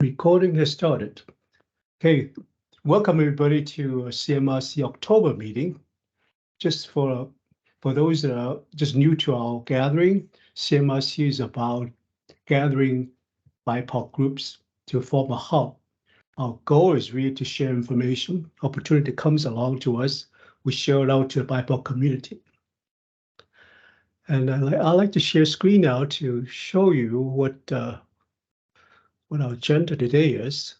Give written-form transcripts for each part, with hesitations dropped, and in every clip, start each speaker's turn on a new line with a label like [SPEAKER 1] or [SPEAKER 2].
[SPEAKER 1] Recording has started. Okay, welcome everybody to CMRC October meeting. Just for those that are just new to our gathering, CMRC is about gathering BIPOC groups to form a hub. Our goal is really to share information. Opportunity comes along to us, we share it out to the BIPOC community. And I like to share screen now to show you what our agenda today is.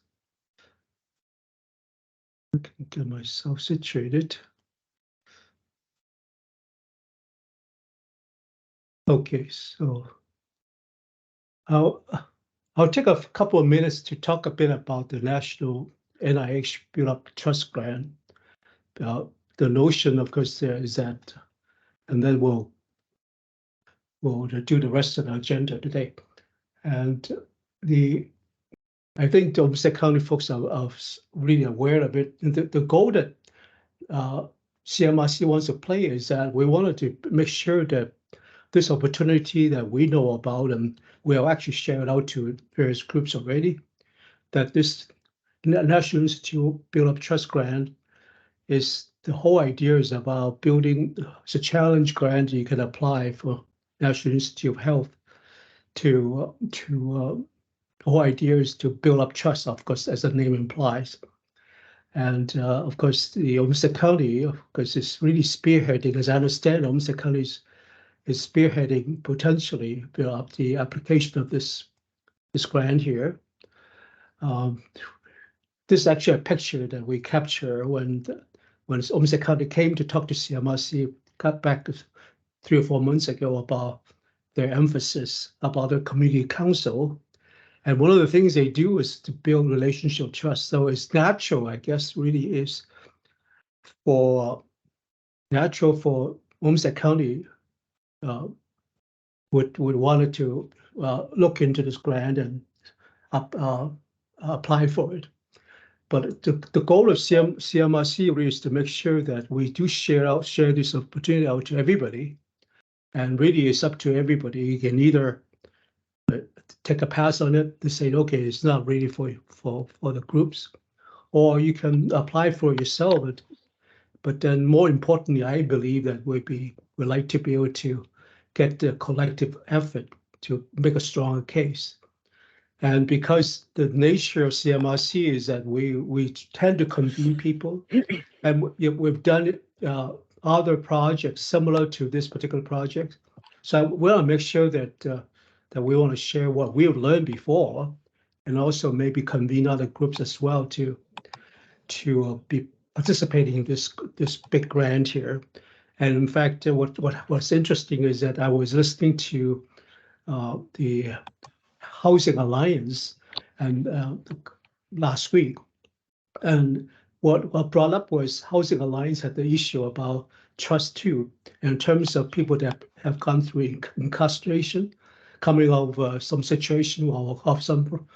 [SPEAKER 1] I can get myself situated. Okay, so I'll take a couple of minutes to talk a bit about the National NIH Build Up Trust Grant. The notion, of course, there is that, and then we'll do the rest of the agenda today. And I think the Olmsted County folks are really aware of it. And the goal that CMRC wants to play is that we wanted to make sure that this opportunity that we know about, and we'll actually share it out to various groups already, that this National Institute Build Up Trust Grant is, the whole idea is about building, it's a challenge grant you can apply for National Institute of Health to the whole idea is to build up trust, of course, as the name implies. And of course, the Olmsted County, of course, is really spearheading, as I understand, Olmsted County is spearheading potentially the application of this grant here. This is actually a picture that we capture when Olmsted County came to talk to CMRC, got back 3 or 4 months ago about their emphasis about the community council. And one of the things they do is to build relationship trust. So it's natural, I guess, really is natural for Olmsted County would wanted to look into this grant and apply for it. But the goal of CMRC really is to make sure that we do share this opportunity out to everybody. And really it's up to everybody. You can either take a pass on it to say, okay, it's not really for the groups, or you can apply for it yourself. But then more importantly, I believe that we'd like to be able to get the collective effort to make a stronger case. And because the nature of CMRC is that we tend to convene people, and we've done other projects similar to this particular project. So we want to make sure that we want to share what we've learned before, and also maybe convene other groups as well to be participating in this big grant here. And in fact, what's interesting is that I was listening to the Housing Alliance and last week, and what brought up was Housing Alliance had the issue about trust too, in terms of people that have gone through incarceration, coming out of some situation or of some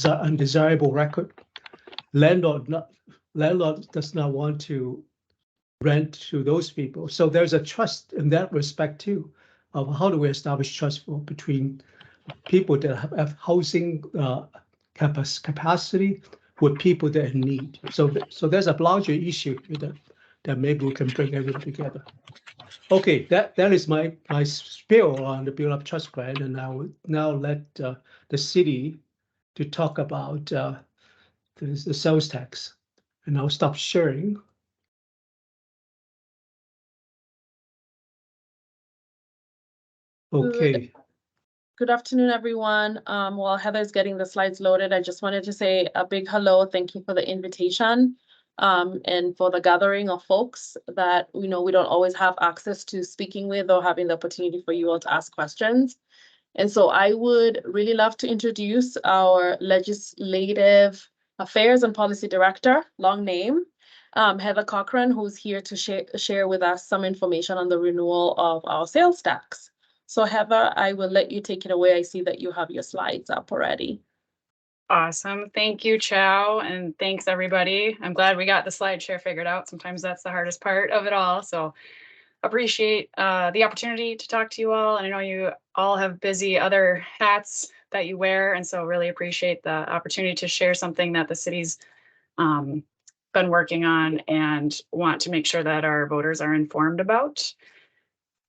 [SPEAKER 1] undesirable record. Landlord does not want to rent to those people. So there's a trust in that respect too, of how do we establish trust between people that have housing capacity with people that are in need. So there's a larger issue that maybe we can bring everyone together. Okay, that is my spiel on the Build Up Trust Grant, and I will now let the city to talk about the sales tax, and I'll stop sharing. Okay.
[SPEAKER 2] Good afternoon, everyone. While Heather's getting the slides loaded, I just wanted to say a big hello. Thank you for the invitation and for the gathering of folks that we don't always have access to speaking with or having the opportunity for you all to ask questions. And so I would really love to introduce our Legislative Affairs and Policy Director, long name, Heather Cochran, who's here to share with us some information on the renewal of our sales tax. So Heather, I will let you take it away. I see that you have your slides up already.
[SPEAKER 3] Awesome. Thank you, Chow. And thanks, everybody. I'm glad we got the slide share figured out. Sometimes that's the hardest part of it all. So appreciate the opportunity to talk to you all. And I know you all have busy other hats that you wear. And so really appreciate the opportunity to share something that the city's been working on and want to make sure that our voters are informed about.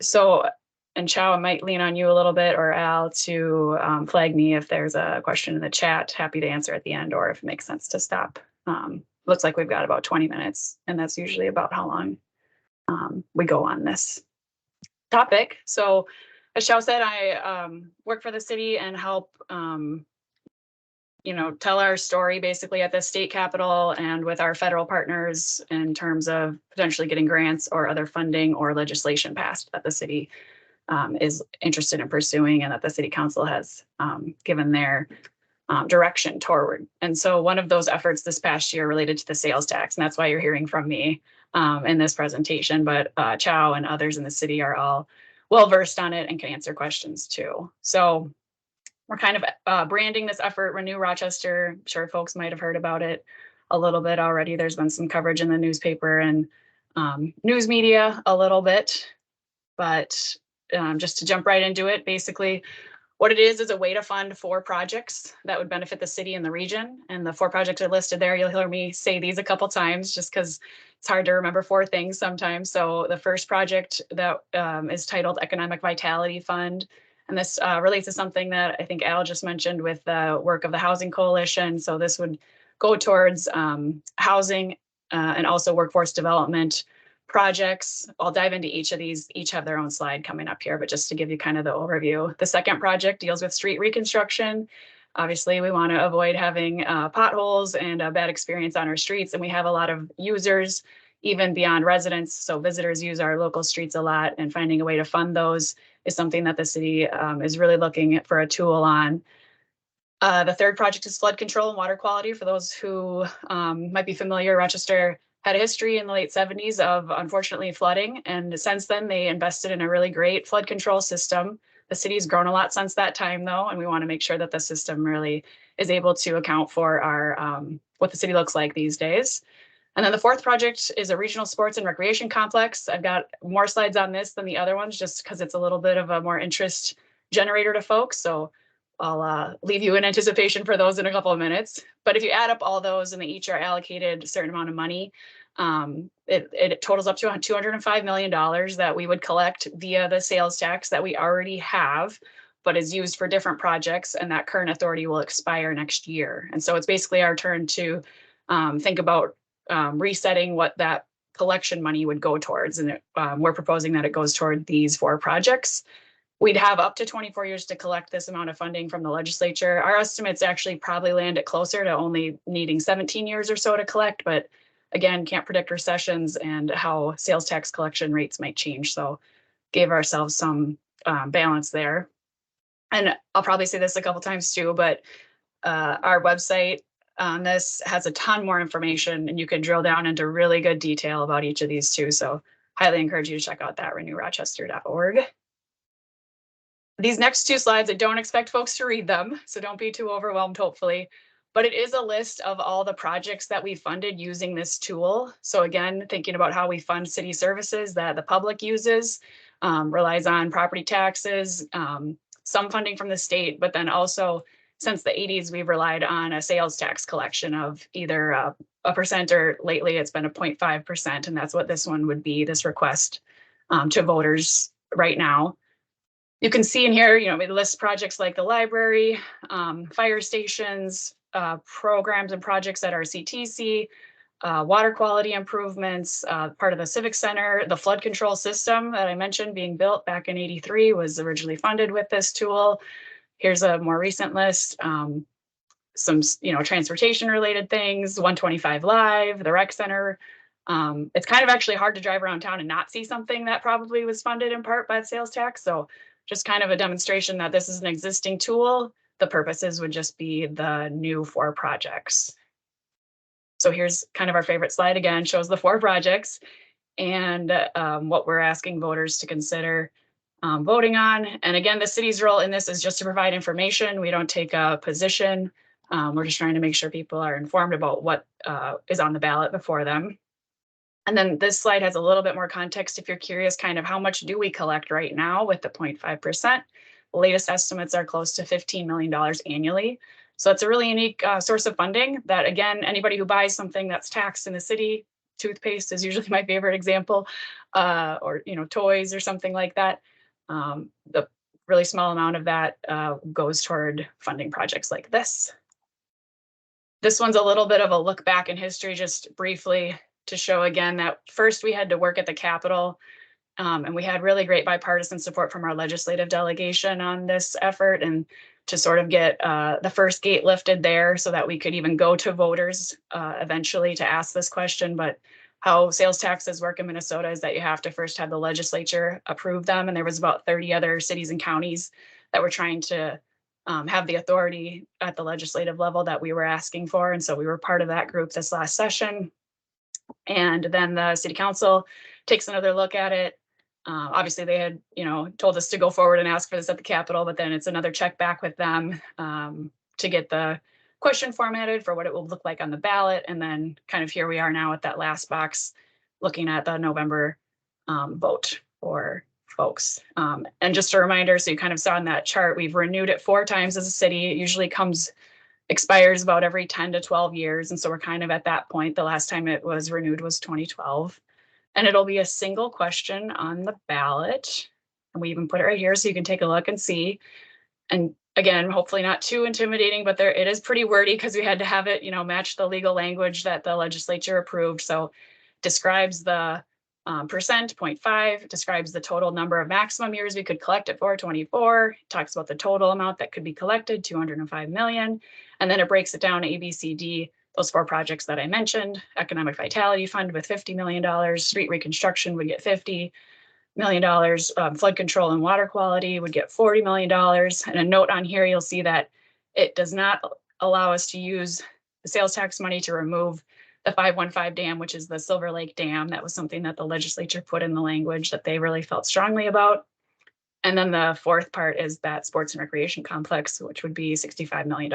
[SPEAKER 3] So, and Chow, I might lean on you a little bit, or Al, to flag me if there's a question in the chat. Happy to answer at the end, or if it makes sense to stop. Looks like we've got about 20 minutes, and that's usually about how long we go on this topic. So as Chow said, I work for the city and help tell our story basically at the state capitol and with our federal partners in terms of potentially getting grants or other funding or legislation passed that the city is interested in pursuing and that the city council has given their direction toward. And so one of those efforts this past year related to the sales tax, and that's why you're hearing from me in this presentation, but Chow and others in the city are all well-versed on it and can answer questions too. So we're kind of branding this effort Renew Rochester. I'm sure folks might have heard about it a little bit already. There's been some coverage in the newspaper and news media a little bit, but just to jump right into it, basically what it is a way to fund 4 projects that would benefit the city and the region. And the 4 projects are listed there. You'll hear me say these a couple times just because it's hard to remember 4 things sometimes. So the first project that is titled Economic Vitality Fund. And this relates to something that I think Al just mentioned with the work of the Housing Coalition. So this would go towards housing and also workforce development projects. I'll dive into each of these. Each have their own slide coming up here, but just to give you kind of the overview. The second project deals with street reconstruction. Obviously, we want to avoid having potholes and a bad experience on our streets. And we have a lot of users, even beyond residents. So visitors use our local streets a lot, and finding a way to fund those is something that the city is really looking for a tool on. The third project is flood control and water quality. For those who might be familiar, Rochester had a history in the late 70s of unfortunately flooding. And since then, they invested in a really great flood control system. The city's grown a lot since that time, though, and we want to make sure that the system really is able to account for our what the city looks like these days. And then the fourth project is a regional sports and recreation complex. I've got more slides on this than the other ones, just because it's a little bit of a more interest generator to folks. So I'll leave you in anticipation for those in a couple of minutes. But if you add up all those and they each are allocated a certain amount of money, it totals up to $205 million that we would collect via the sales tax that we already have, but is used for different projects, and that current authority will expire next year. And so it's basically our turn to think about resetting what that collection money would go towards. And we're proposing that it goes toward these 4 projects. We'd have up to 24 years to collect this amount of funding from the legislature. Our estimates actually probably land it closer to only needing 17 years or so to collect, but again, can't predict recessions and how sales tax collection rates might change. So gave ourselves some balance there. And I'll probably say this a couple times too, but our website on this has a ton more information, and you can drill down into really good detail about each of these too. So highly encourage you to check out that renewrochester.org. These next 2 slides, I don't expect folks to read them, so don't be too overwhelmed, hopefully. But it is a list of all the projects that we funded using this tool. So again, thinking about how we fund city services that the public uses, relies on property taxes, some funding from the state, but then also since the 80s, we've relied on a sales tax collection of either a percent or lately it's been a 0.5%. And that's what this one would be, this request to voters right now. You can see in here, we list projects like the library, fire stations, programs and projects at our CTC, water quality improvements, part of the Civic Center, the flood control system that I mentioned being built back in '83 was originally funded with this tool. Here's a more recent list, some transportation related things, 125 Live, the Rec Center. It's kind of actually hard to drive around town and not see something that probably was funded in part by the sales tax. So just kind of a demonstration that this is an existing tool. The purposes would just be the new 4 projects. So here's kind of our favorite slide again, shows the 4 projects and what we're asking voters to consider voting on. And again, the city's role in this is just to provide information. We don't take a position. We're just trying to make sure people are informed about what is on the ballot before them. And then this slide has a little bit more context if you're curious, kind of how much do we collect right now with the 0.5%. latest estimates are close to $15 million annually. So it's a really unique source of funding that, again, anybody who buys something that's taxed in the city, toothpaste is usually my favorite example, or, you know, toys or something like that. The really small amount of that goes toward funding projects like this. This one's a little bit of a look back in history, just briefly to show again that first we had to work at the Capitol. And we had really great bipartisan support from our legislative delegation on this effort, and to sort of get the first gate lifted there so that we could even go to voters eventually to ask this question. But how sales taxes work in Minnesota is that you have to first have the legislature approve them. And there was about 30 other cities and counties that were trying to have the authority at the legislative level that we were asking for. And so we were part of that group this last session. And then the city council takes another look at it. Obviously, they had, you know, told us to go forward and ask for this at the Capitol, but then it's another check back with them to get the question formatted for what it will look like on the ballot. And then kind of here we are now at that last box, looking at the November vote for folks. And just a reminder, so you kind of saw in that chart, we've renewed it 4 times as a city. It usually expires about every 10 to 12 years. And so we're kind of at that point. The last time it was renewed was 2012. And it'll be a single question on the ballot. And we even put it right here so you can take a look and see. And again, hopefully not too intimidating, but it is pretty wordy because we had to have it, you know, match the legal language that the legislature approved. So describes the percent, 0.5, describes the total number of maximum years we could collect it for, 24, talks about the total amount that could be collected, 205 million. And then it breaks it down A, B, C, D, those 4 projects that I mentioned. Economic Vitality Fund with $50 million, street reconstruction would get $50 million, flood control and water quality would get $40 million. And a note on here, you'll see that it does not allow us to use the sales tax money to remove the 515 dam, which is the Silver Lake Dam. That was something that the legislature put in the language that they really felt strongly about. And then the 4th part is that sports and recreation complex, which would be $65 million.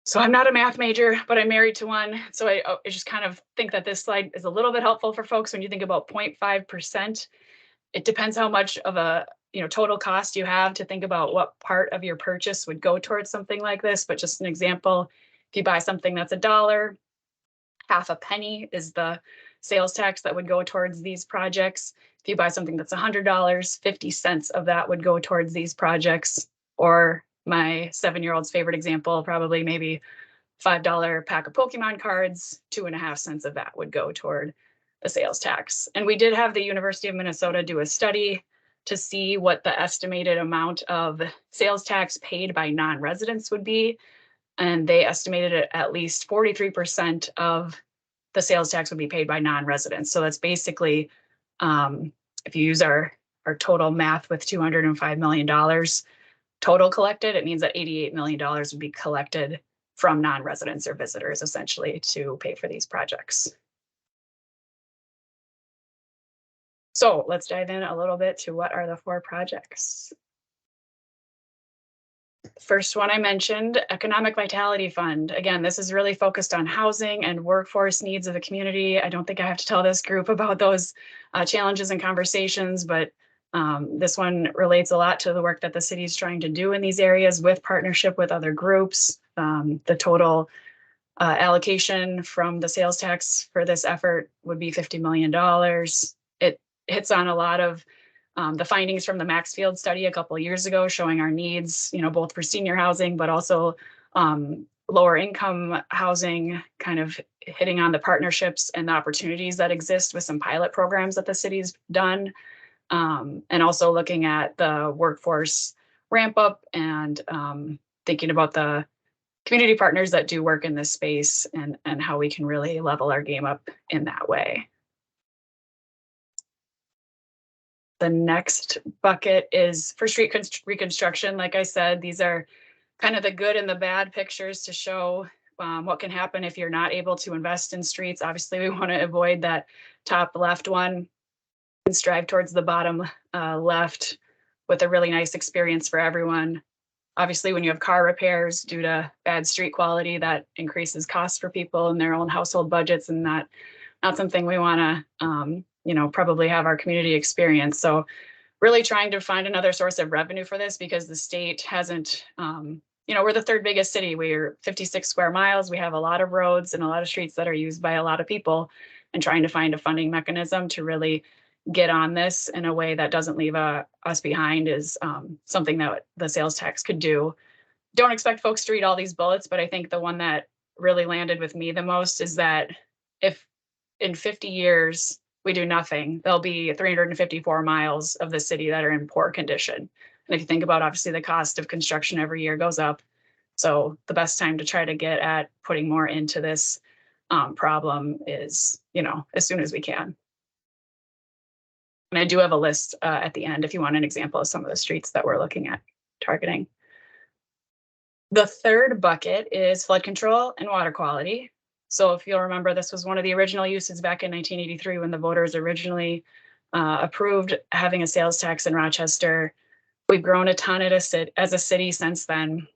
[SPEAKER 3] So I'm not a math major, but I'm married to one. So I just kind of think that this slide is a little bit helpful for folks when you think about 0.5%. It depends how much of a total cost you have to think about what part of your purchase would go towards something like this. But just an example, if you buy something that's $1, half a penny is the sales tax that would go towards these projects. If you buy something that's $100, 50 cents of that would go towards these projects. Or my 7-year-old's favorite example, probably maybe $5 pack of Pokemon cards, 2.5 cents of that would go toward the sales tax. And we did have the University of Minnesota do a study to see what the estimated amount of sales tax paid by non-residents would be. And they estimated it at least 43% of the sales tax would be paid by non-residents. So that's basically, if you use our total math with $205 million total collected, it means that $88 million would be collected from non-residents or visitors, essentially, to pay for these projects. So let's dive in a little bit to what are the 4 projects. First one I mentioned, Economic Vitality Fund. Again, this is really focused on housing and workforce needs of the community. I don't think I have to tell this group about those challenges and conversations, but this one relates a lot to the work that the city is trying to do in these areas with partnership with other groups. The total allocation from the sales tax for this effort would be $50 million. It hits on a lot of the findings from the Maxfield study a couple of years ago, showing our needs, both for senior housing, but also lower income housing, kind of hitting on the partnerships and the opportunities that exist with some pilot programs that the city's done. And also looking at the workforce ramp up and thinking about the community partners that do work in this space and how we can really level our game up in that way. The next bucket is for street reconstruction. Like I said, these are kind of the good and the bad pictures to show what can happen if you're not able to invest in streets. Obviously, we want to avoid that top left one and strive towards the bottom left with a really nice experience for everyone. Obviously, when you have car repairs due to bad street quality, that increases costs for people in their own household budgets, and not something we want to probably have our community experience. So really trying to find another source of revenue for this because the state hasn't, we're the third biggest city. We're 56 square miles. We have a lot of roads and a lot of streets that are used by a lot of people, and trying to find a funding mechanism to really get on this in a way that doesn't leave us behind is something that the sales tax could do. Don't expect folks to read all these bullets, but I think the one that really landed with me the most is that if in 50 years we do nothing, there'll be 354 miles of the city that are in poor condition. And if you think about, obviously, the cost of construction every year goes up. So the best time to try to get at putting more into this problem is, as soon as we can. And I do have a list at the end if you want an example of some of the streets that we're looking at targeting. The third bucket is flood control and water quality. So if you'll remember, this was one of the original uses back in 1983 when the voters originally approved having a sales tax in Rochester. We've grown a ton as a city since then.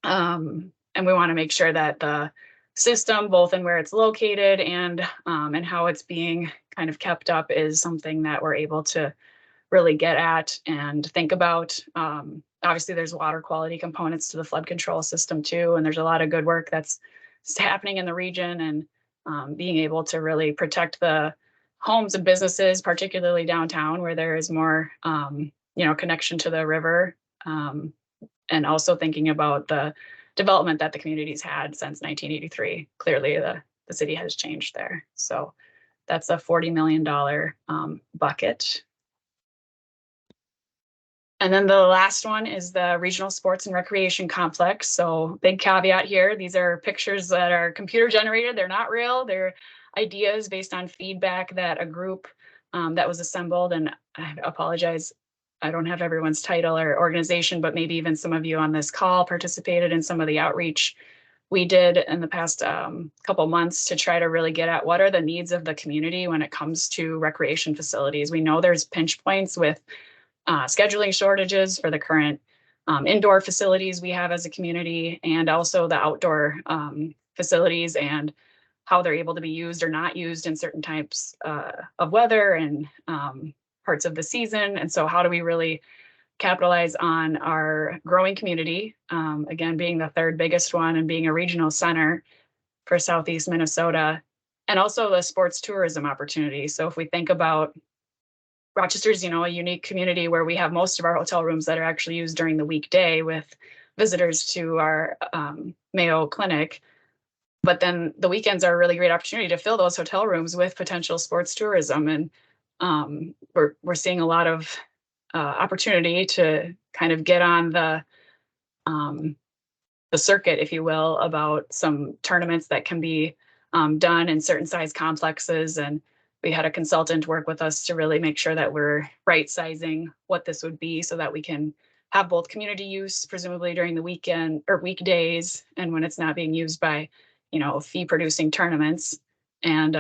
[SPEAKER 3] And we want to make sure that the system, both in where it's located and how it's being kind of kept up, is something that we're able to really get at and think about. Obviously, there's water quality components to the flood control system too, and there's a lot of good work that's happening in the region, and being able to really protect the homes and businesses, particularly downtown, where there is more, connection to the river, and also thinking about the development that the community's had since 1983. Clearly, the city has changed there. So that's a $40 million bucket. And then the last one is the regional sports and recreation complex. So big caveat here, these are pictures that are computer generated. They're not real. They're ideas based on feedback that a group that was assembled, and I apologize, I don't have everyone's title or organization, but maybe even some of you on this call participated in some of the outreach we did in the past couple months to try to really get at what are the needs of the community when it comes to recreation facilities. We know there's pinch points with scheduling shortages for the current indoor facilities we have as a community, and also the outdoor facilities and how they're able to be used or not used in certain types of weather and parts of the season. And so how do we really capitalize on our growing community, again, being the third biggest one and being a regional center for Southeast Minnesota, and also the sports tourism opportunity. So if we think about Rochester's, a unique community where we have most of our hotel rooms that are actually used during the weekday with visitors to our Mayo Clinic. But then the weekends are a really great opportunity to fill those hotel rooms with potential sports tourism. And we're seeing a lot of opportunity to kind of get on the circuit, if you will, about some tournaments that can be done in certain size complexes. And we had a consultant work with us to really make sure that we're right sizing what this would be so that we can have both community use, presumably during the weekend or weekdays, and when it's not being used by, fee producing tournaments, and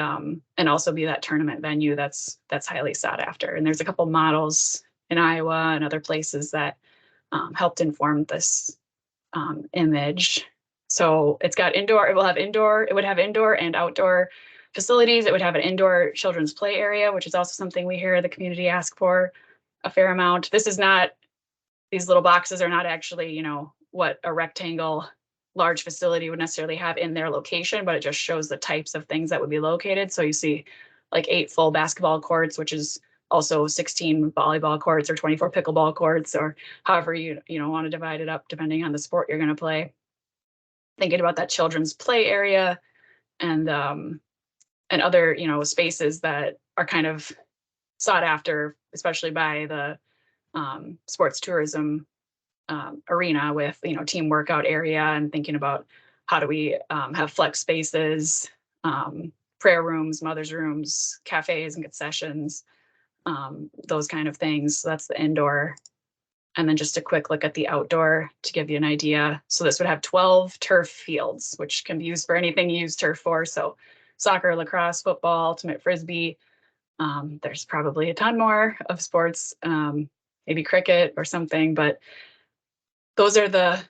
[SPEAKER 3] also be that tournament venue that's highly sought after. And there's a couple models in Iowa and other places that helped inform this image. So it's got indoor, it would have indoor and outdoor facilities. It would have an indoor children's play area, which is also something we hear the community ask for a fair amount. This is not, these little boxes are not actually, what a rectangle large facility would necessarily have in their location, but it just shows the types of things that would be located. So you see like 8 full basketball courts, which is also 16 volleyball courts or 24 pickleball courts, or however you want to divide it up depending on the sport you're going to play. Thinking about that children's play area and other spaces that are kind of sought after, especially by the sports tourism arena, with team workout area, and thinking about how do we have flex spaces, prayer rooms, mothers' rooms, cafes and concessions, those kind of things. So that's the indoor. And then just a quick look at the outdoor to give you an idea. So this would have 12 turf fields, which can be used for anything you use turf for. So soccer, lacrosse, football, ultimate frisbee. There's probably a ton more of sports, maybe cricket or something, but those are the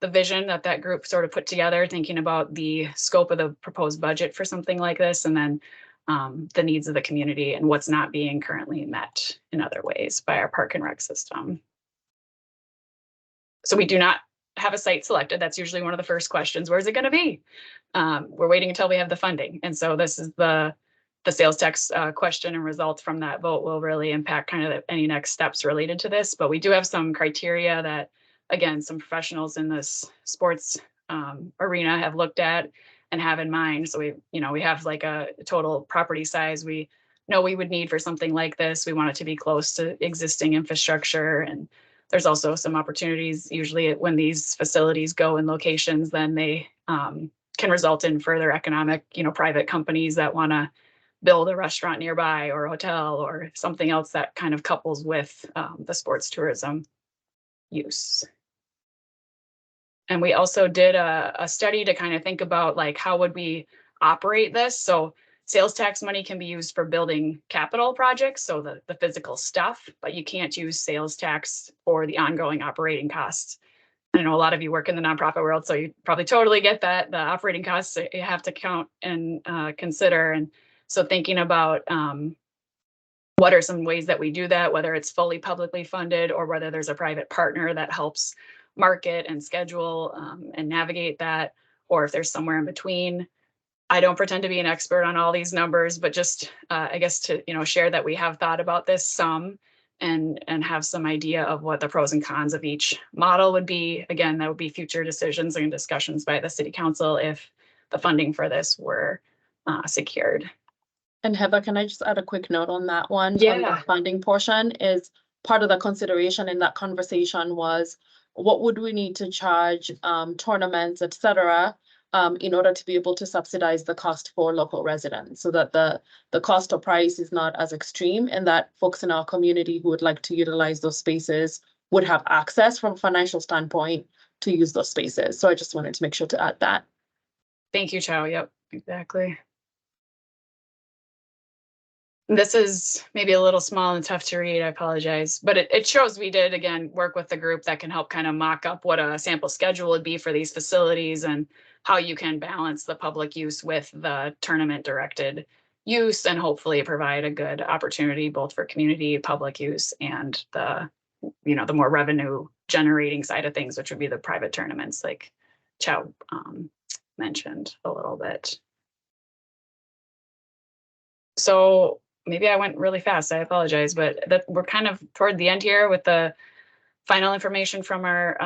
[SPEAKER 3] vision that group sort of put together, thinking about the scope of the proposed budget for something like this, and then the needs of the community and what's not being currently met in other ways by our park and rec system. So we do not have a site selected. That's usually one of the first questions. Where's it going to be? We're waiting until we have the funding. And so this is the sales tax question, and results from that vote will really impact kind of any next steps related to this. But we do have some criteria that, again, some professionals in this sports arena have looked at and have in mind. So we have like a total property size we know we would need for something like this. We want it to be close to existing infrastructure, and there's also some opportunities usually when these facilities go in locations, then they can result in further economic, private companies that want to build a restaurant nearby or a hotel or something else that kind of couples with the sports tourism use. And we also did a study to kind of think about like, how would we operate this? So sales tax money can be used for building capital projects, so the physical stuff, but you can't use sales tax for the ongoing operating costs. I know a lot of you work in the nonprofit world, so you probably totally get that. The operating costs you have to count and consider. And so thinking about what are some ways that we do that, whether it's fully publicly funded or whether there's a private partner that helps market and schedule and navigate that, or if there's somewhere in between. I don't pretend to be an expert on all these numbers, but just I guess to share that we have thought about this some and have some idea of what the pros and cons of each model would be. Again, that would be future decisions and discussions by the city council if the funding for this were secured.
[SPEAKER 2] And Heather, can I just add a quick note on that one?
[SPEAKER 3] Yeah.
[SPEAKER 2] On the funding portion is part of the consideration in that conversation was what would we need to charge tournaments, et cetera, in order to be able to subsidize the cost for local residents, so that the cost or price is not as extreme, and that folks in our community who would like to utilize those spaces would have access from a financial standpoint to use those spaces. So I just wanted to make sure to add that.
[SPEAKER 3] Thank you, Chow. Yep, exactly. This is maybe a little small and tough to read, I apologize, but it shows we did, again, work with the group that can help kind of mock up what a sample schedule would be for these facilities and how you can balance the public use with the tournament directed use and hopefully provide a good opportunity both for community public use and the more revenue generating side of things, which would be the private tournaments like Chow mentioned a little bit. So maybe I went really fast, I apologize, but we're kind of toward the end here with the final information from our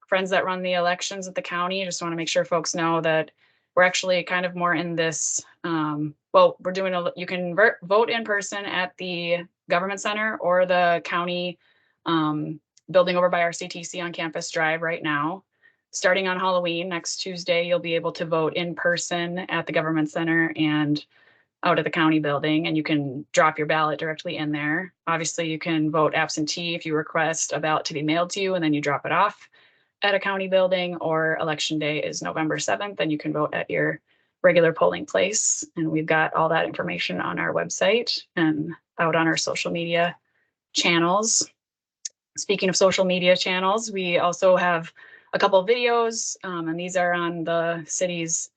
[SPEAKER 3] friends that run the elections at the county. Just want to make sure folks know that we're actually kind of more in this, we're doing you can vote in person at the government center or the county building over by our CTC on Campus Drive right now. Starting on Halloween, next Tuesday, you'll be able to vote in person at the government center and out of the county building, and you can drop your ballot directly in there. Obviously, you can vote absentee if you request a ballot to be mailed to you and then you drop it off at a county building, or election day is November 7th and you can vote at your regular polling place. And we've got all that information on our website and out on our social media channels. Speaking of social media channels, we also have a couple of videos, and these are on the city's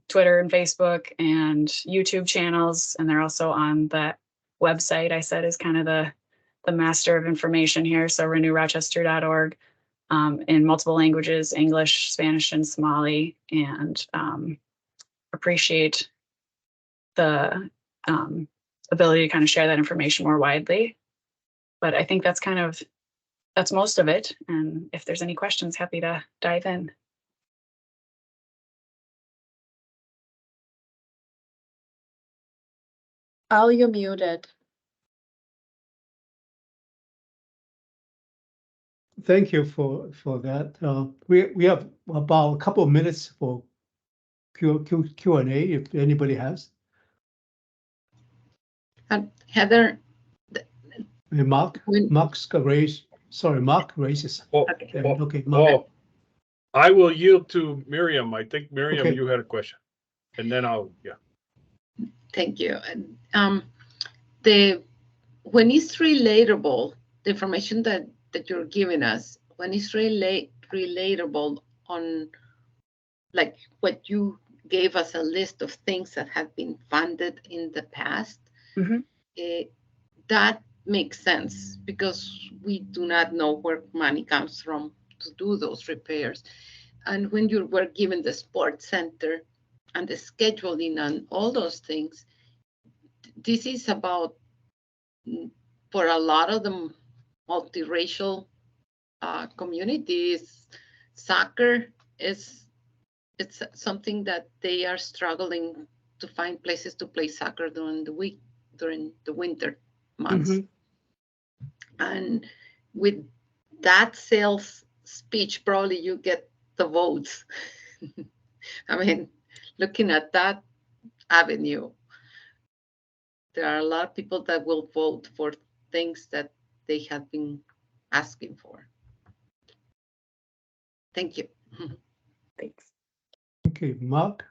[SPEAKER 3] Twitter and Facebook and YouTube channels, and they're also on that website I said is kind of the master of information here, so renewrochester.org, in multiple languages, English, Spanish, and Somali, and appreciate the ability to kind of share that information more widely. But I think that's most of it, and if there's any questions, happy to dive in.
[SPEAKER 2] Al, you're muted.
[SPEAKER 1] Thank you for that. We have about a couple of minutes for Q&A if anybody has.
[SPEAKER 4] Heather.
[SPEAKER 1] Mark raises.
[SPEAKER 5] Oh,
[SPEAKER 1] okay, Mark.
[SPEAKER 5] I will yield to Miriam. I think Miriam,
[SPEAKER 1] Okay.
[SPEAKER 5] You had a question, and then
[SPEAKER 4] Thank you. When it's relatable, the information that you're giving us, when it's relatable on like what you gave us a list of things that had been funded in the past.
[SPEAKER 3] Mhm.
[SPEAKER 4] That makes sense because we do not know where money comes from to do those repairs. And when you were given the sports center and the scheduling and all those things, this is about, for a lot of the multiracial communities, soccer it's something that they are struggling to find places to play soccer during the week, during the winter months. And with that sales speech, probably you get the votes. I mean, looking at that avenue, there are a lot of people that will vote for things that they have been asking for. Thank you.
[SPEAKER 3] Thanks.
[SPEAKER 1] Okay, Mark?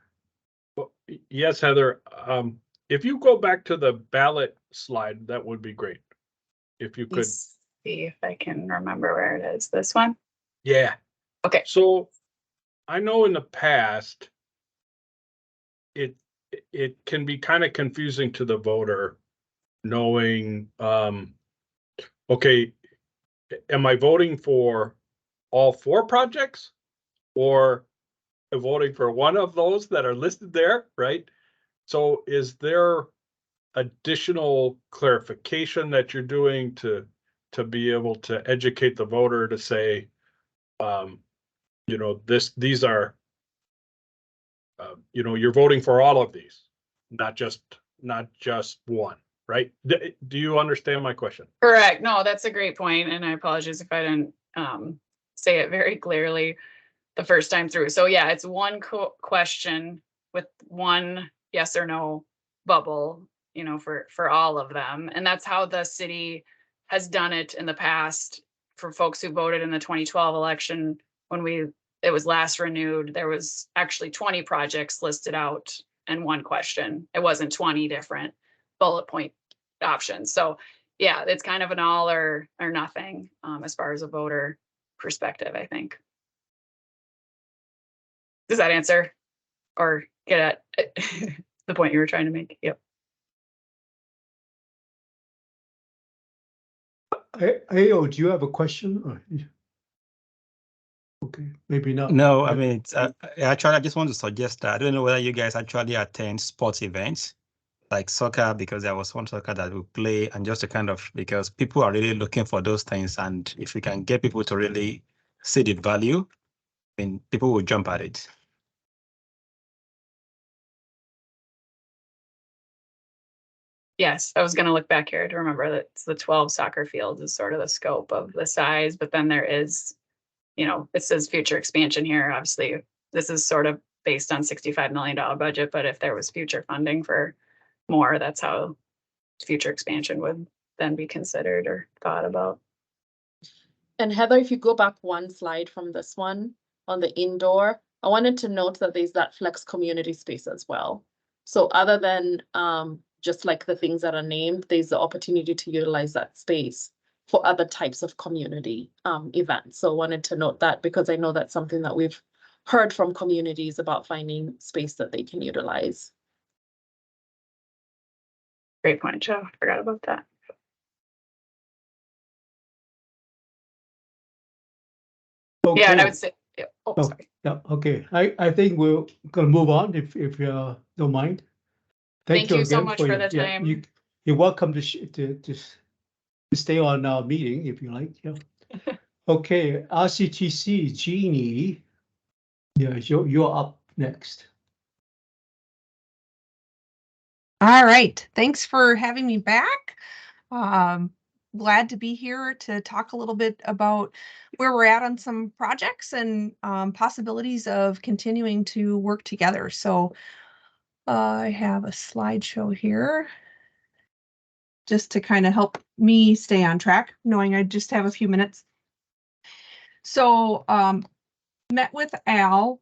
[SPEAKER 5] Well, yes, Heather, if you go back to the ballot slide, that would be great. If you could.
[SPEAKER 3] Let's see if I can remember where it is. This one?
[SPEAKER 5] Yeah.
[SPEAKER 3] Okay.
[SPEAKER 5] So I know in the past, it can be kind of confusing to the voter knowing, okay, am I voting for all 4 projects or voting for one of those that are listed there, right? So is there additional clarification that you're doing to be able to educate the voter to say, you know, these are, you know, you're voting for all of these, not just one, right? Do you understand my question?
[SPEAKER 3] Correct. No, that's a great point, and I apologize if I didn't say it very clearly the first time through. So yeah, it's one question with one yes or no bubble, you know, for all of them, and that's how the city has done it in the past for folks who voted in the 2012 election. When it was last renewed, there was actually 20 projects listed out and one question. It wasn't 20 different bullet point options. So yeah, it's kind of an all or nothing as far as a voter perspective, I think. Does that answer or get at the point you were trying to make? Yep.
[SPEAKER 1] Ayo, do you have a question? Okay, maybe not.
[SPEAKER 6] No, I mean, it's, actually, I just want to suggest that I don't know whether you guys actually attend sports events like soccer, because there was one soccer that we play, and just to kind of, because people are really looking for those things. And if we can get people to really see the value, I mean, people will jump at it.
[SPEAKER 3] Yes, I was going to look back here to remember that the 12 soccer fields is sort of the scope of the size, but then there is, you know, it says future expansion here. Obviously, this is sort of based on $65 million budget, but if there was future funding for more, that's how future expansion would then be considered or thought about.
[SPEAKER 2] And Heather, if you go back one slide from this one on the indoor, I wanted to note that there's that flex community space as well. So other than just like the things that are named, there's the opportunity to utilize that space for other types of community events. So I wanted to note that because I know that's something that we've heard from communities about finding space that they can utilize.
[SPEAKER 3] Great point, Joe. Forgot about that.
[SPEAKER 1] Okay.
[SPEAKER 3] Yeah, and I would say, yeah.
[SPEAKER 1] Oh,
[SPEAKER 3] Sorry.
[SPEAKER 1] yeah, okay. I think we're gonna move on if you don't mind.
[SPEAKER 3] Thank you so
[SPEAKER 1] again
[SPEAKER 3] much for
[SPEAKER 1] your,
[SPEAKER 3] the time.
[SPEAKER 1] You're welcome to stay on our meeting if you like. Yeah. Okay, RCTC, Jeannie. Yeah, you're up next.
[SPEAKER 7] All right, thanks for having me back. Glad to be here to talk a little bit about where we're at on some projects and possibilities of continuing to work together. So I have a slideshow here just to kind of help me stay on track, knowing I just have a few minutes. So met with Al.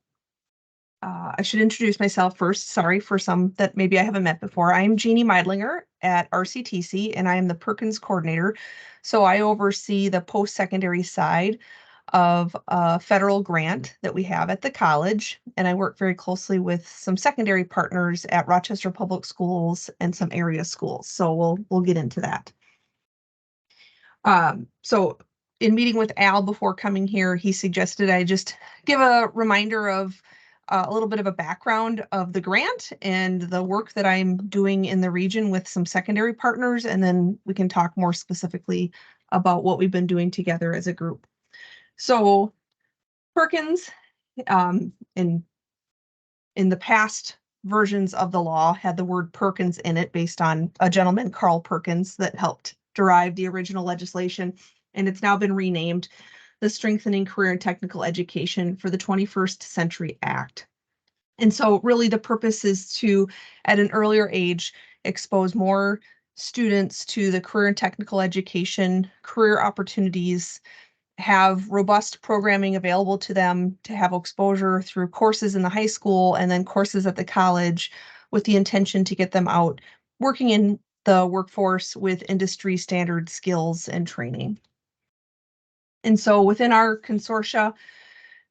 [SPEAKER 7] I should introduce myself first. Sorry for some that maybe I haven't met before. I'm Jeannie Meidlinger at RCTC, and I am the Perkins coordinator. So I oversee the post-secondary side of a federal grant that we have at the college, and I work very closely with some secondary partners at Rochester Public Schools and some area schools. So we'll get into that. So in meeting with Al before coming here, he suggested I just give a reminder of a little bit of a background of the grant and the work that I'm doing in the region with some secondary partners, and then we can talk more specifically about what we've been doing together as a group. So Perkins, in the past versions of the law, had the word Perkins in it based on a gentleman, Carl Perkins, that helped derive the original legislation, and it's now been renamed the Strengthening Career and Technical Education for the 21st Century Act. And so really the purpose is to, at an earlier age, expose more students to the career and technical education, career opportunities, have robust programming available to them to have exposure through courses in the high school and then courses at the college, with the intention to get them out working in the workforce with industry standard skills and training. And so within our consortia,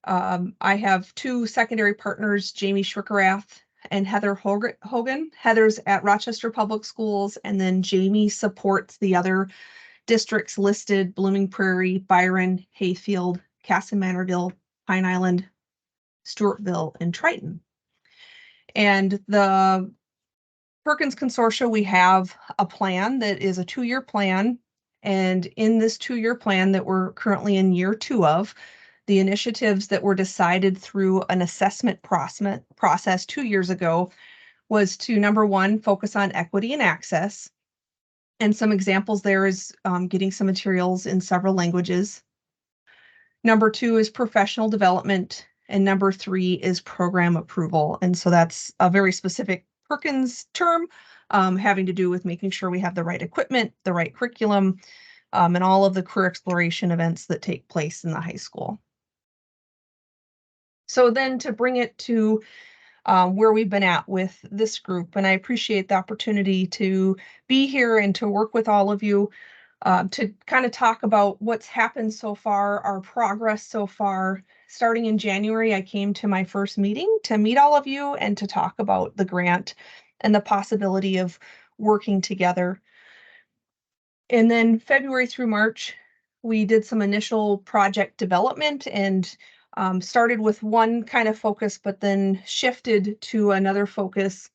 [SPEAKER 7] I have two secondary partners, Jamie Schwickerath and Heather Hogan. Heather's at Rochester Public Schools, and then Jamie supports the other districts listed: Blooming Prairie, Byron, Hayfield, Cassamanerville, Pine Island, Stewartville, and Triton. And the Perkins Consortia, we have a plan that is a 2-year plan. And in this 2-year plan that we're currently in year 2 of, the initiatives that were decided through an assessment process 2 years ago was to, number 1, focus on equity and access. And some examples there is getting some materials in several languages. Number 2 is professional development. And number 3 is program approval. And so that's a very specific Perkins term, having to do with making sure we have the right equipment, the right curriculum, and all of the career exploration events that take place in the high school. So then to bring it to where we've been at with this group, and I appreciate the opportunity to be here and to work with all of you to kind of talk about what's happened so far, our progress so far. Starting in January, I came to my first meeting to meet all of you and to talk about the grant and the possibility of working together. And then February through March, we did some initial project development and started with one kind of focus, but then shifted to another focus.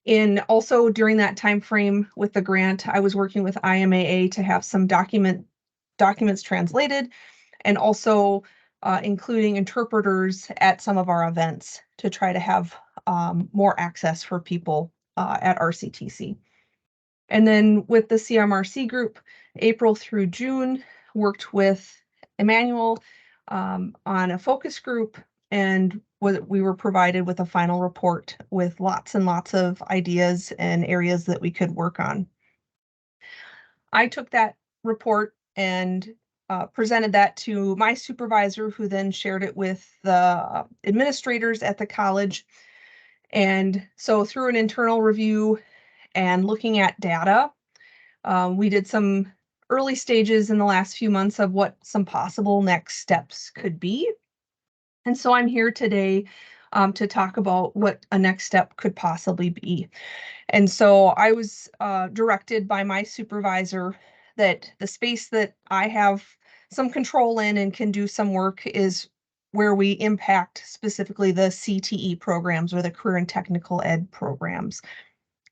[SPEAKER 7] And also during that time frame with the grant, I was working with IMAA to have some documents translated, and also including interpreters at some of our events to try to have more access for people at RCTC. And then with the CMRC group, April through June, worked with Emmanuel on a focus group, and we were provided with a final report with lots and lots of ideas and areas that we could work on. I took that report and presented that to my supervisor, who then shared it with the administrators at the college. And so through an internal review and looking at data, we did some early stages in the last few months of what some possible next steps could be. And so I'm here today to talk about what a next step could possibly be. And so I was directed by my supervisor that the space that I have some control in and can do some work is where we impact specifically the CTE programs, or the career and technical ed programs.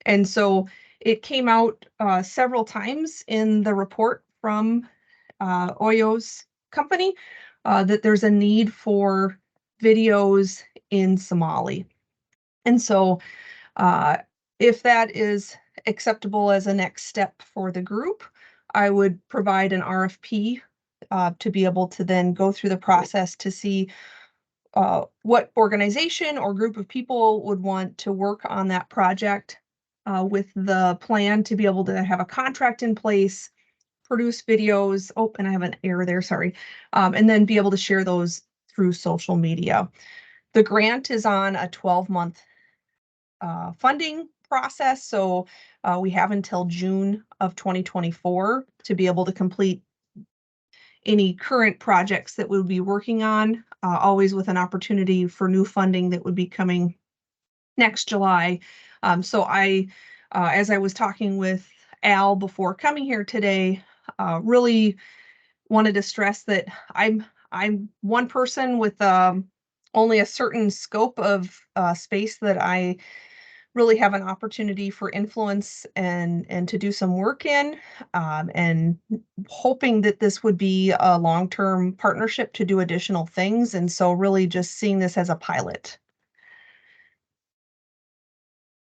[SPEAKER 7] And so it came out several times in the report from Oyo's company that there's a need for videos in Somali. And so if that is acceptable as a next step for the group, I would provide an RFP to be able to then go through the process to see what organization or group of people would want to work on that project, with the plan to be able to have a contract in place, produce videos. Oh, and I have an error there, sorry. And then be able to share those through social media. The grant is on a 12-month funding process. So we have until June of 2024 to be able to complete any current projects that we'll be working on, always with an opportunity for new funding that would be coming next July. So as I was talking with Al before coming here today, really wanted to stress that I'm one person with only a certain scope of space that I really have an opportunity for influence and to do some work in, and hoping that this would be a long-term partnership to do additional things. And so really just seeing this as a pilot.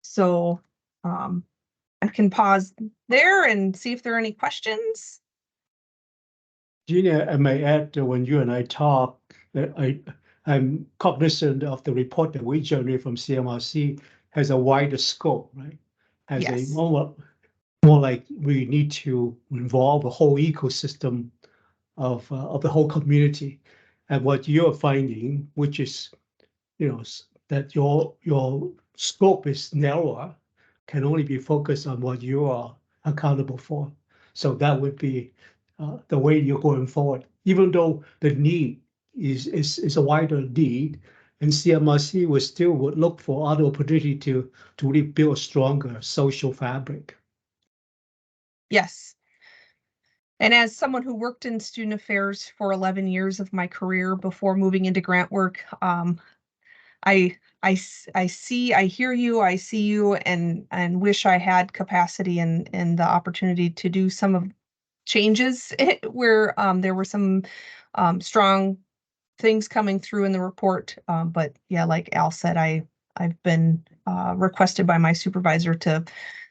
[SPEAKER 7] So I can pause there and see if there are any questions.
[SPEAKER 1] Gina, I may add that when you and I talk, that I'm cognizant of the report that we generate from CMRC has a wider scope, right? Has a
[SPEAKER 7] Yes.
[SPEAKER 1] more like we need to involve the whole ecosystem of the whole community. And what you're finding, which is, that your scope is narrower, can only be focused on what you are accountable for. So that would be the way you're going forward, even though the need is a wider need, and CMRC would look for other opportunity to really build a stronger social fabric.
[SPEAKER 7] Yes. And as someone who worked in student affairs for 11 years of my career before moving into grant work, I hear you, I see you, and wish I had capacity and the opportunity to do some of changes where there were some strong things coming through in the report. But yeah, like Al said, I've been requested by my supervisor to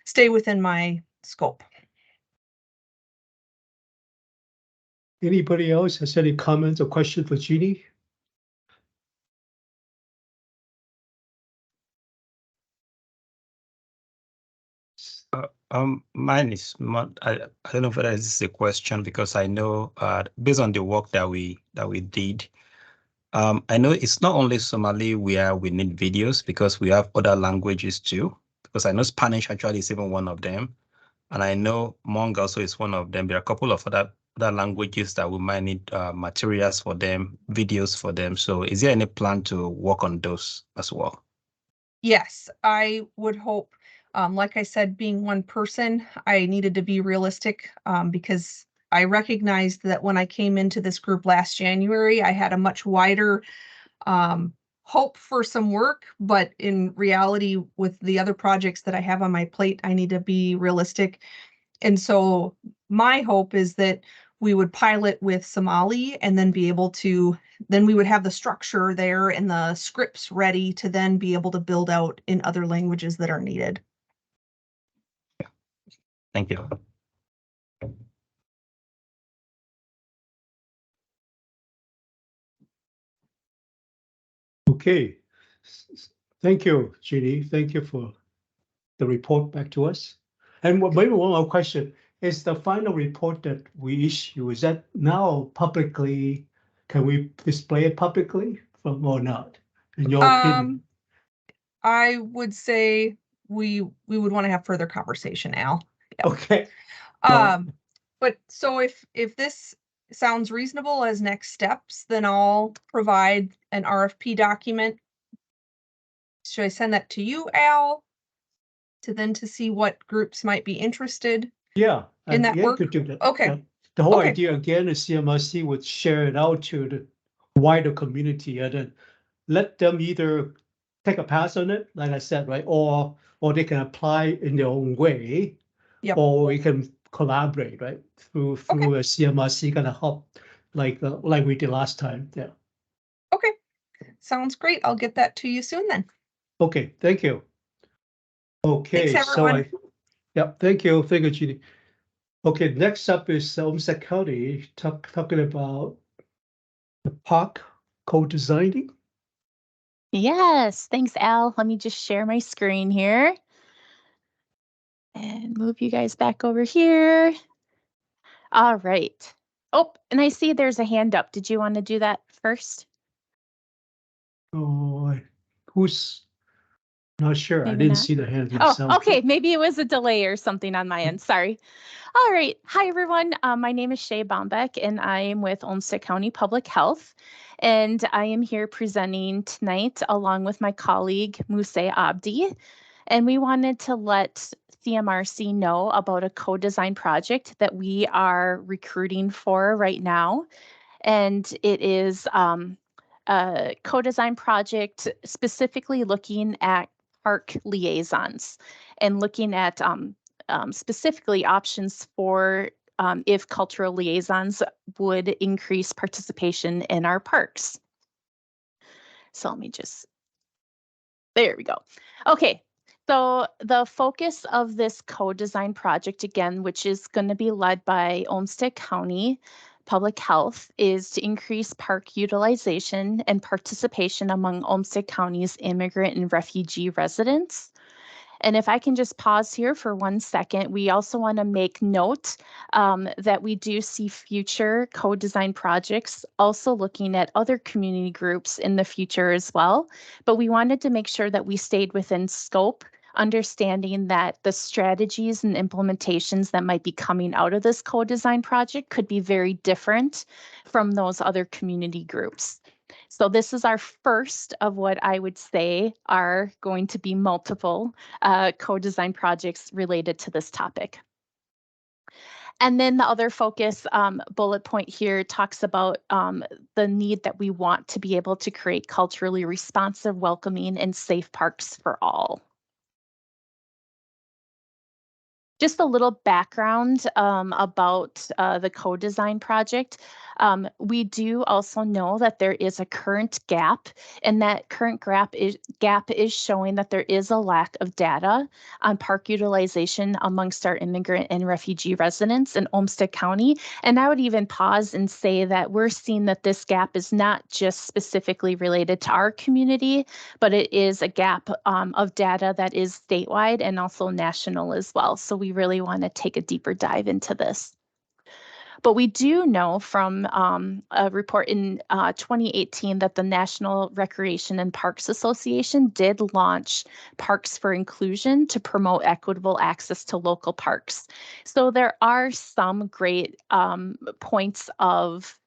[SPEAKER 7] stay within my scope.
[SPEAKER 1] Anybody else has any comments or questions for Jeannie?
[SPEAKER 6] Mine is not. I don't know whether this is a question because I know based on the work that we did, I know it's not only Somali where we need videos because we have other languages too. Because I know Spanish actually is even one of them, and I know Hmong also is one of them. There are a couple of other languages that we might need materials for them, videos for them. So, is there any plan to work on those as well?
[SPEAKER 7] Yes, I would hope. Like I said, being one person, I needed to be realistic because I recognized that when I came into this group last January, I had a much wider hope for some work, but in reality, with the other projects that I have on my plate, I need to be realistic. And so my hope is that we would pilot with Somali and then be able to, then we would have the structure there and the scripts ready to then be able to build out in other languages that are needed.
[SPEAKER 6] Thank you.
[SPEAKER 1] Okay. Thank you, Jeannie. Thank you for the report back to us. And maybe one more question. Is the final report that we issue, is that now publicly, can we display it publicly or not, in your opinion?
[SPEAKER 7] I would say we would want to have further conversation, Al. Yep.
[SPEAKER 1] Okay.
[SPEAKER 7] But so if this sounds reasonable as next steps, then I'll provide an RFP document. Should I send that to you, Al? To see what groups might be interested?
[SPEAKER 1] Yeah.
[SPEAKER 7] In that work?
[SPEAKER 1] Could do that.
[SPEAKER 7] Okay.
[SPEAKER 1] Yeah. The whole
[SPEAKER 7] Okay.
[SPEAKER 1] idea again is CMRC would share it out to the wider community and then let them either take a pass on it, like I said, right? Or they can apply in their own way.
[SPEAKER 7] Yep.
[SPEAKER 1] Or we can collaborate, right? Through a CMRC kind of help, like we did last time. Yeah.
[SPEAKER 7] Okay. Sounds great. I'll get that to you soon then.
[SPEAKER 1] Okay, thank you. Okay,
[SPEAKER 7] Thanks, everyone.
[SPEAKER 1] Thank you, Judy. Okay, next up is Olmsted County talking about the park co-designing.
[SPEAKER 8] Yes, thanks, Al. Let me just share my screen here and move you guys back over here. All right. Oh, and I see there's a hand up. Did you want to do that first?
[SPEAKER 1] Oh, who's Not sure. I
[SPEAKER 8] Maybe
[SPEAKER 1] didn't
[SPEAKER 8] not.
[SPEAKER 1] see the hand
[SPEAKER 8] Oh,
[SPEAKER 1] myself.
[SPEAKER 8] okay. Maybe it was a delay or something on my end. Sorry. All right. Hi, everyone. My name is Shay Baumbeck, and I am with Olmsted County Public Health. And I am here presenting tonight along with my colleague, Muse Abdi. And we wanted to let CMRC know about a co-design project that we are recruiting for right now. And it is a co-design project specifically looking at park liaisons and looking at specifically options for if cultural liaisons would increase participation in our parks. So let me just, there we go. Okay, so the focus of this co-design project, again, which is going to be led by Olmsted County Public Health, is to increase park utilization and participation among Olmsted County's immigrant and refugee residents. And if I can just pause here for 1 second, we also want to make note that we do see future co-design projects also looking at other community groups in the future as well. But we wanted to make sure that we stayed within scope, understanding that the strategies and implementations that might be coming out of this co-design project could be very different from those other community groups. So this is our first of what I would say are going to be multiple co-design projects related to this topic. And then the other focus bullet point here talks about the need that we want to be able to create culturally responsive, welcoming, and safe parks for all. Just a little background about the co-design project. We do also know that there is a current gap, and that current gap is showing that there is a lack of data on park utilization amongst our immigrant and refugee residents in Olmsted County. And I would even pause and say that we're seeing that this gap is not just specifically related to our community, but it is a gap of data that is statewide and also national as well. So we really want to take a deeper dive into this. But we do know from a report in 2018 that the National Recreation and Parks Association did launch Parks for Inclusion to promote equitable access to local parks. So there are some great points of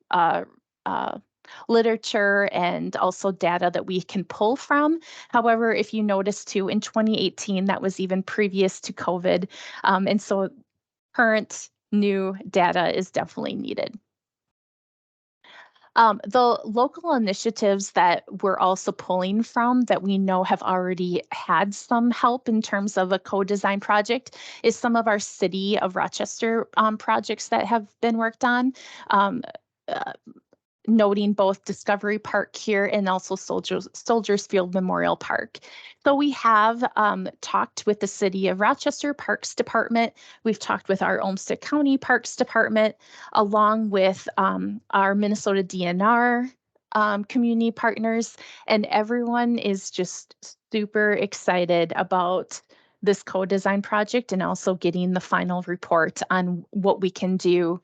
[SPEAKER 8] literature and also data that we can pull from. However, if you notice too, in 2018, that was even previous to COVID. And so current new data is definitely needed. The local initiatives that we're also pulling from that we know have already had some help in terms of a co-design project is some of our City of Rochester projects that have been worked on. Noting both Discovery Park here and also Soldiers Field Memorial Park. So we have talked with the City of Rochester Parks Department. We've talked with our Olmsted County Parks Department, along with our Minnesota DNR community partners, and everyone is just super excited about this co-design project and also getting the final report on what we can do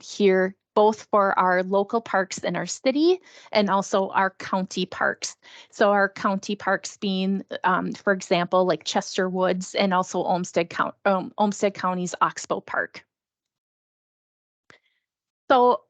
[SPEAKER 8] here, both for our local parks in our city and also our county parks. So our county parks being, for example, like Chester Woods and also Olmsted County's Oxbow Park. So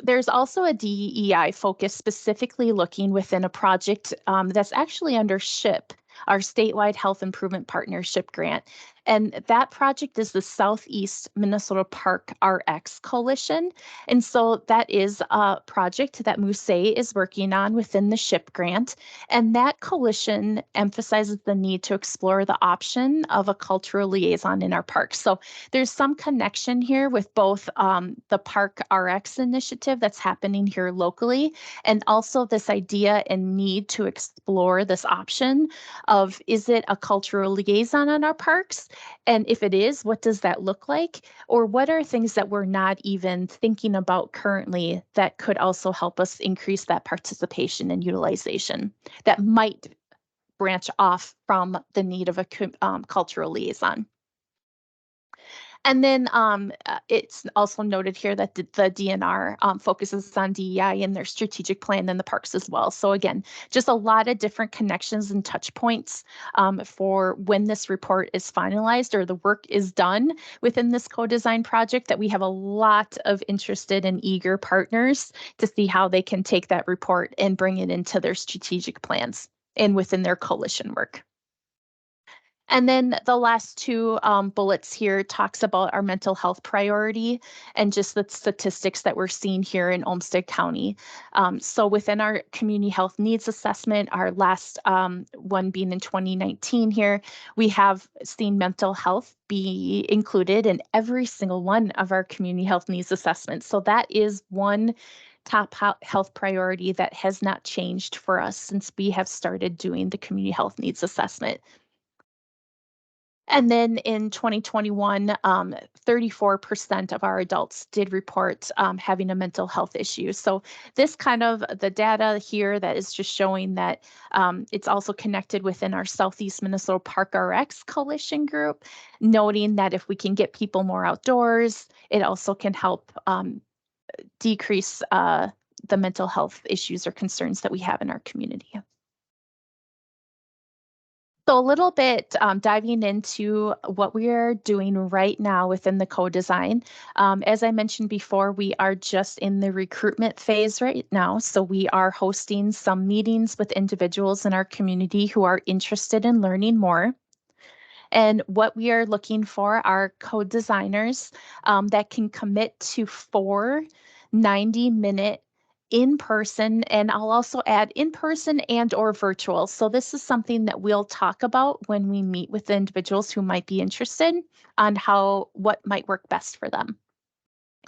[SPEAKER 8] there's also a DEI focus specifically looking within a project that's actually under SHIP, our statewide health improvement partnership grant. And that project is the Southeast Minnesota Park RX Coalition. And so that is a project that Muse is working on within the SHIP grant. And that coalition emphasizes the need to explore the option of a cultural liaison in our parks. So there's some connection here with both the Park RX initiative that's happening here locally, and also this idea and need to explore this option of, is it a cultural liaison in our parks? And if it is, what does that look like? Or what are things that we're not even thinking about currently that could also help us increase that participation and utilization that might branch off from the need of a cultural liaison? And then it's also noted here that the DNR focuses on DEI in their strategic plan in the parks as well. So again, just a lot of different connections and touch points for when this report is finalized or the work is done within this co-design project, that we have a lot of interested and eager partners to see how they can take that report and bring it into their strategic plans and within their coalition work. And then the last two bullets here talks about our mental health priority and just the statistics that we're seeing here in Olmsted County. So within our community health needs assessment, our last one being in 2019 here, we have seen mental health be included in every single one of our community health needs assessments. So that is one top health priority that has not changed for us since we have started doing the community health needs assessment. And then in 2021, 34% of our adults did report having a mental health issue. So this kind of the data here that is just showing that it's also connected within our Southeast Minnesota Park RX coalition group, noting that if we can get people more outdoors, it also can help decrease the mental health issues or concerns that we have in our community. So a little bit diving into what we are doing right now within the co-design. As I mentioned before, we are just in the recruitment phase right now. So we are hosting some meetings with individuals in our community who are interested in learning more. And what we are looking for are co-designers that can commit to 4 90-minute in-person, and I'll also add in-person and or virtual. So this is something that we'll talk about when we meet with the individuals who might be interested on what might work best for them.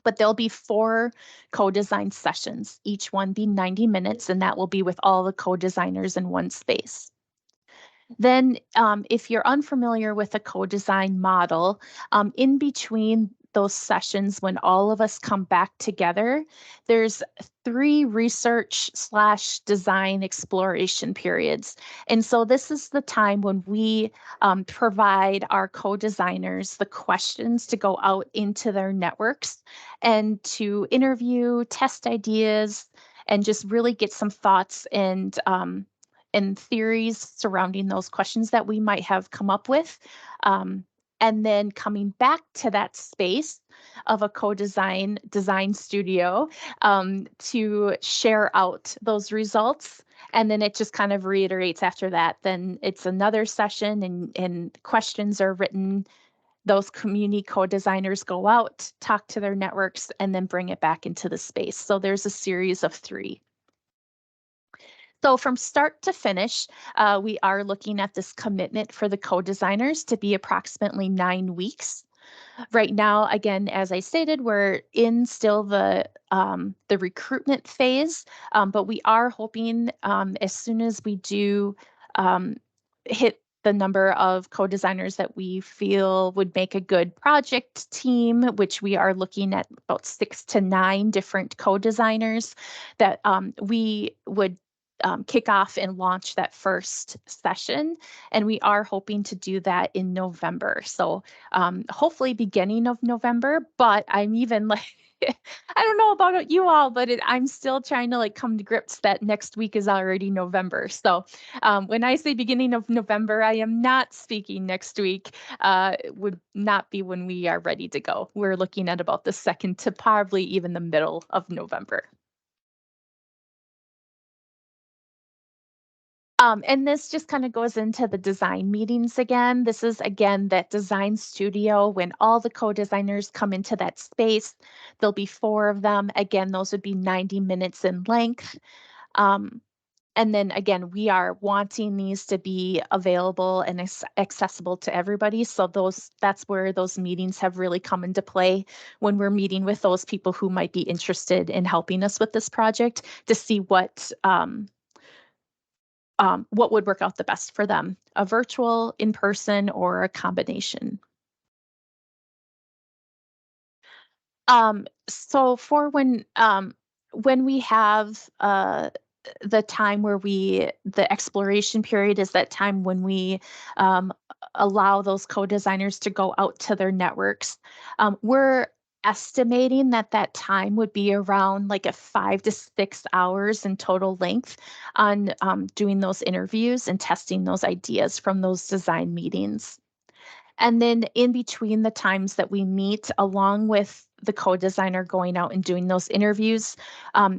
[SPEAKER 8] But there'll be 4 co-design sessions, each one be 90 minutes, and that will be with all the co-designers in one space. Then if you're unfamiliar with the co-design model, in between those sessions when all of us come back together, there's 3 research/design exploration periods. And so this is the time when we provide our co-designers the questions to go out into their networks and to interview, test ideas, and just really get some thoughts and theories surrounding those questions that we might have come up with. And then coming back to that space of a co-design design studio to share out those results. And then it just kind of reiterates after that. Then it's another session and questions are written. Those community co-designers go out, talk to their networks, and then bring it back into the space. So there's a series of 3. So from start to finish, we are looking at this commitment for the co-designers to be approximately 9 weeks. Right now, again, as I stated, we're in still the recruitment phase, but we are hoping as soon as we do hit the number of co-designers that we feel would make a good project team, which we are looking at about 6 to 9 different co-designers, that we would kick off and launch that first session. And we are hoping to do that in November. So hopefully beginning of November, but I'm even like, I don't know about you all, but I'm still trying to come to grips that next week is already November. So when I say beginning of November, I am not speaking next week. It would not be when we are ready to go. We're looking at about the 2nd to probably even the middle of November. And this just kind of goes into the design meetings again. This is, again, that design studio when all the co-designers come into that space. There'll be 4 of them. Again, those would be 90 minutes in length. And then again, we are wanting these to be available and accessible to everybody. So that's where those meetings have really come into play, when we're meeting with those people who might be interested in helping us with this project to see what would work out the best for them, a virtual, in-person, or a combination. So for when we have the time where the exploration period is that time when we allow those co-designers to go out to their networks. We're estimating that time would be around like a 5 to 6 hours in total length on doing those interviews and testing those ideas from those design meetings. And then in between the times that we meet, along with the co-designer going out and doing those interviews,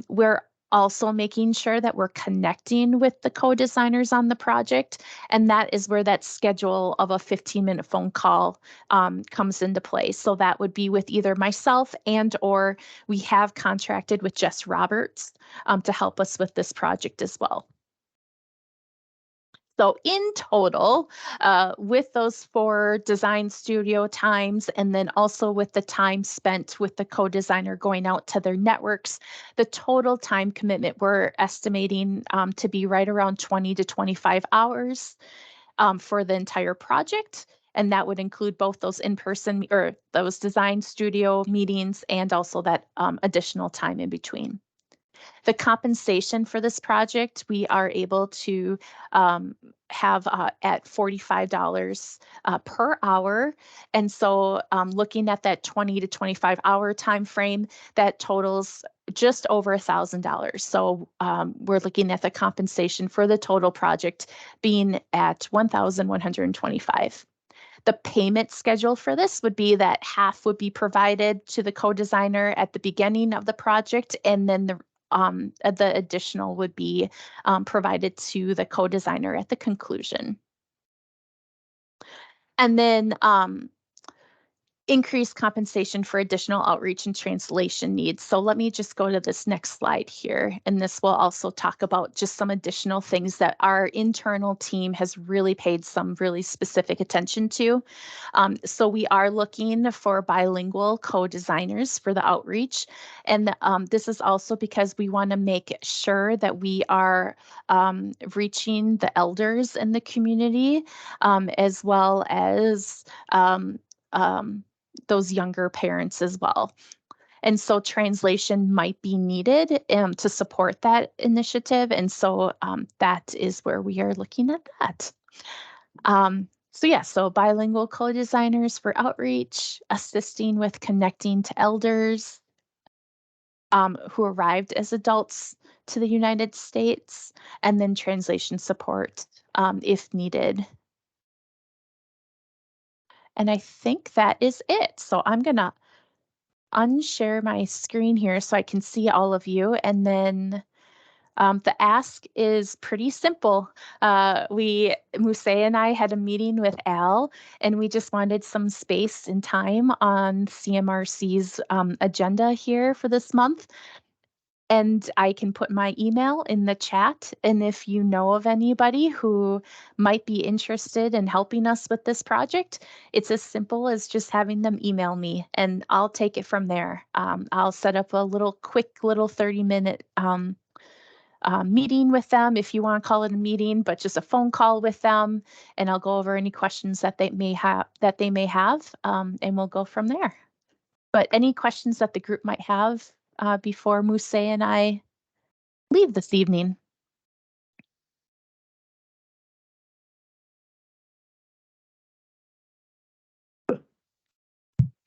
[SPEAKER 8] we're also making sure that we're connecting with the co-designers on the project. And that is where that schedule of a 15-minute phone call comes into play. So that would be with either myself or we have contracted with Jess Roberts to help us with this project as well. So in total, with those 4 design studio times, and then also with the time spent with the co-designer going out to their networks, the total time commitment we're estimating to be right around 20 to 25 hours for the entire project. And that would include both those in-person or those design studio meetings and also that additional time in between. The compensation for this project, we are able to have at $45 per hour. And so looking at that 20 to 25 hour time frame, that totals just over $1,000. So we're looking at the compensation for the total project being at $1,125. The payment schedule for this would be that half would be provided to the co-designer at the beginning of the project, and then the additional would be provided to the co-designer at the conclusion. And then increased compensation for additional outreach and translation needs. So let me just go to this next slide here. And this will also talk about just some additional things that our internal team has really paid some really specific attention to. So we are looking for bilingual co-designers for the outreach. And this is also because we want to make sure that we are reaching the elders in the community, as well as those younger parents as well. And so translation might be needed to support that initiative. And so that is where we are looking at that. So bilingual co-designers for outreach, assisting with connecting to elders who arrived as adults to the United States, and then translation support if needed. And I think that is it. So I'm going to unshare my screen here so I can see all of you. And then the ask is pretty simple. Muse and I had a meeting with Al, and we just wanted some space and time on CMRC's agenda here for this month. And I can put my email in the chat. And if you know of anybody who might be interested in helping us with this project, it's as simple as just having them email me and I'll take it from there. I'll set up a quick 30-minute meeting with them, if you want to call it a meeting, but just a phone call with them. And I'll go over any questions that they may have, and we'll go from there. But any questions that the group might have before Muse and I leave this evening?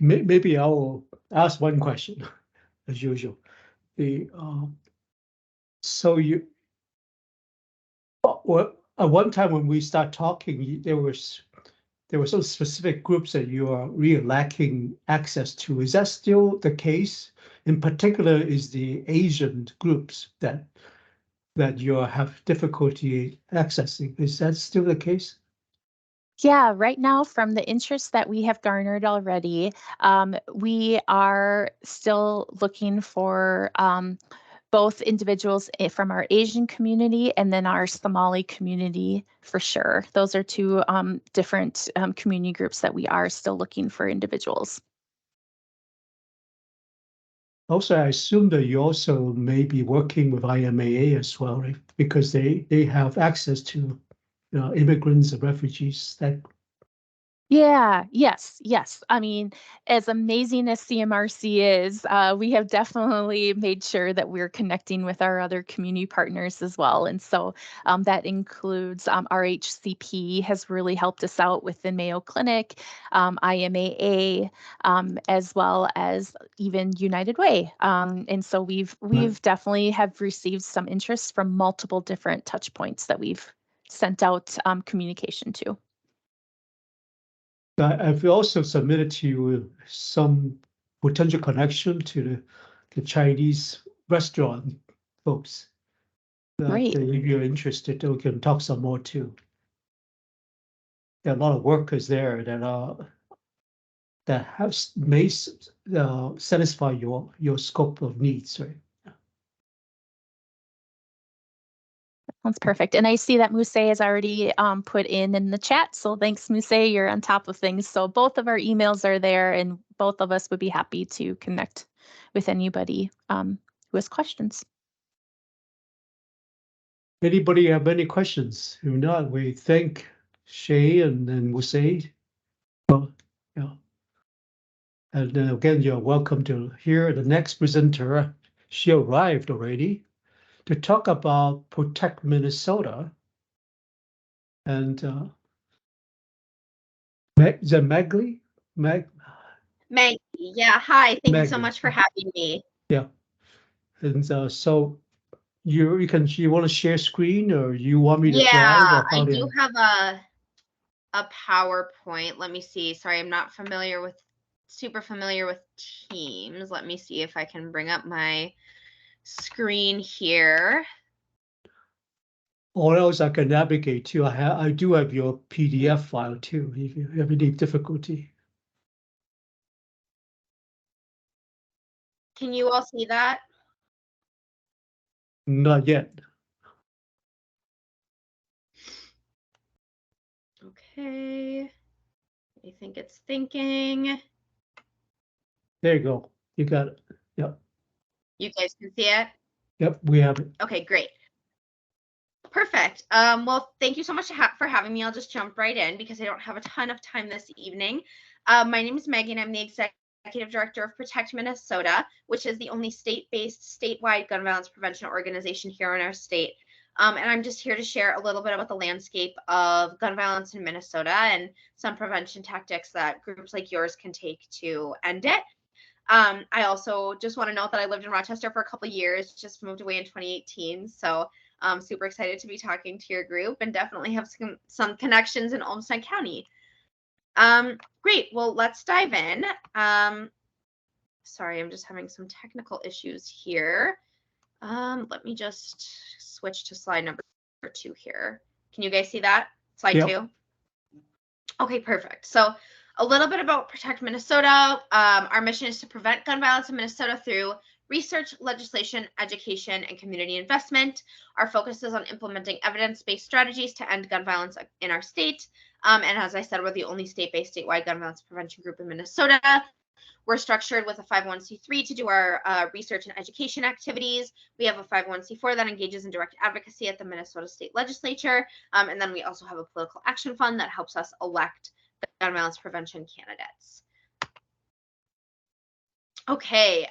[SPEAKER 1] Maybe I will ask one question, as usual. So at one time when we start talking, there were some specific groups that you are really lacking access to. Is that still the case? In particular, is the Asian groups that you have difficulty accessing. Is that still the case?
[SPEAKER 8] Yeah, right now, from the interest that we have garnered already, we are still looking for both individuals from our Asian community and then our Somali community for sure. Those are 2 different community groups that we are still looking for individuals.
[SPEAKER 1] Also, I assume that you also may be working with IMAA as well, right? Because they have access to immigrants and refugees.
[SPEAKER 8] Yeah, yes. I mean, as amazing as CMRC is, we have definitely made sure that we're connecting with our other community partners as well. And so that includes RHCP has really helped us out with the Mayo Clinic, IMAA, as well as even United Way. And so we've definitely have received some interest from multiple different touch points that we've sent out communication to.
[SPEAKER 1] I've also submitted to you some potential connection to the Chinese restaurant folks. That
[SPEAKER 8] Great.
[SPEAKER 1] if you're interested, we can talk some more too. There are a lot of workers there that may satisfy your scope of needs, right?
[SPEAKER 8] That's perfect. And I see that Muse has already put in the chat. So thanks, Muse. You're on top of things. So both of our emails are there, and both of us would be happy to connect with anybody who has questions.
[SPEAKER 1] Anybody have any questions? If not, we thank Shay and Muse. Well, yeah. And then again, you're welcome to hear the next presenter. She arrived already to talk about Protect Minnesota. And is that Maggie? Maggie,
[SPEAKER 9] yeah, hi. Thank you so
[SPEAKER 1] Maggie.
[SPEAKER 9] much for having me.
[SPEAKER 1] Yeah. And so you want to share screen, or you want me to drive?
[SPEAKER 9] Yeah,
[SPEAKER 1] Or how
[SPEAKER 9] I
[SPEAKER 1] do
[SPEAKER 9] do have a PowerPoint. Let me see. Sorry, I'm not super familiar with Teams. Let me see if I can bring up my screen here.
[SPEAKER 1] Or else I can navigate too. I do have your PDF file too, if you have any difficulty.
[SPEAKER 9] Can you all see that?
[SPEAKER 1] Not yet.
[SPEAKER 9] Okay. I think it's thinking.
[SPEAKER 1] There you go. You got it. Yep.
[SPEAKER 9] You guys can see it?
[SPEAKER 1] Yep, we have it.
[SPEAKER 9] Okay, great. Perfect. Well, thank you so much for having me. I'll just jump right in because I don't have a ton of time this evening. My name is Maggie, and I'm the Executive Director of Protect Minnesota, which is the only state-based, statewide gun violence prevention organization here in our state. And I'm just here to share a little bit about the landscape of gun violence in Minnesota and some prevention tactics that groups like yours can take to end it. I also just want to note that I lived in Rochester for a couple of years, just moved away in 2018. So I'm super excited to be talking to your group and definitely have some connections in Olmsted County. Great. Well, let's dive in. Sorry, I'm just having some technical issues here. Let me just switch to slide number 2 here. Can you guys see that? Slide 2? Okay, perfect. So a little bit about Protect Minnesota. Our mission is to prevent gun violence in Minnesota through research, legislation, education, and community investment. Our focus is on implementing evidence-based strategies to end gun violence in our state. And as I said, we're the only state-based, statewide gun violence prevention group in Minnesota. We're structured with a 501c3 to do our research and education activities. We have a 501c4 that engages in direct advocacy at the Minnesota State Legislature. And then we also have a political action fund that helps us elect the gun violence prevention candidates. Okay,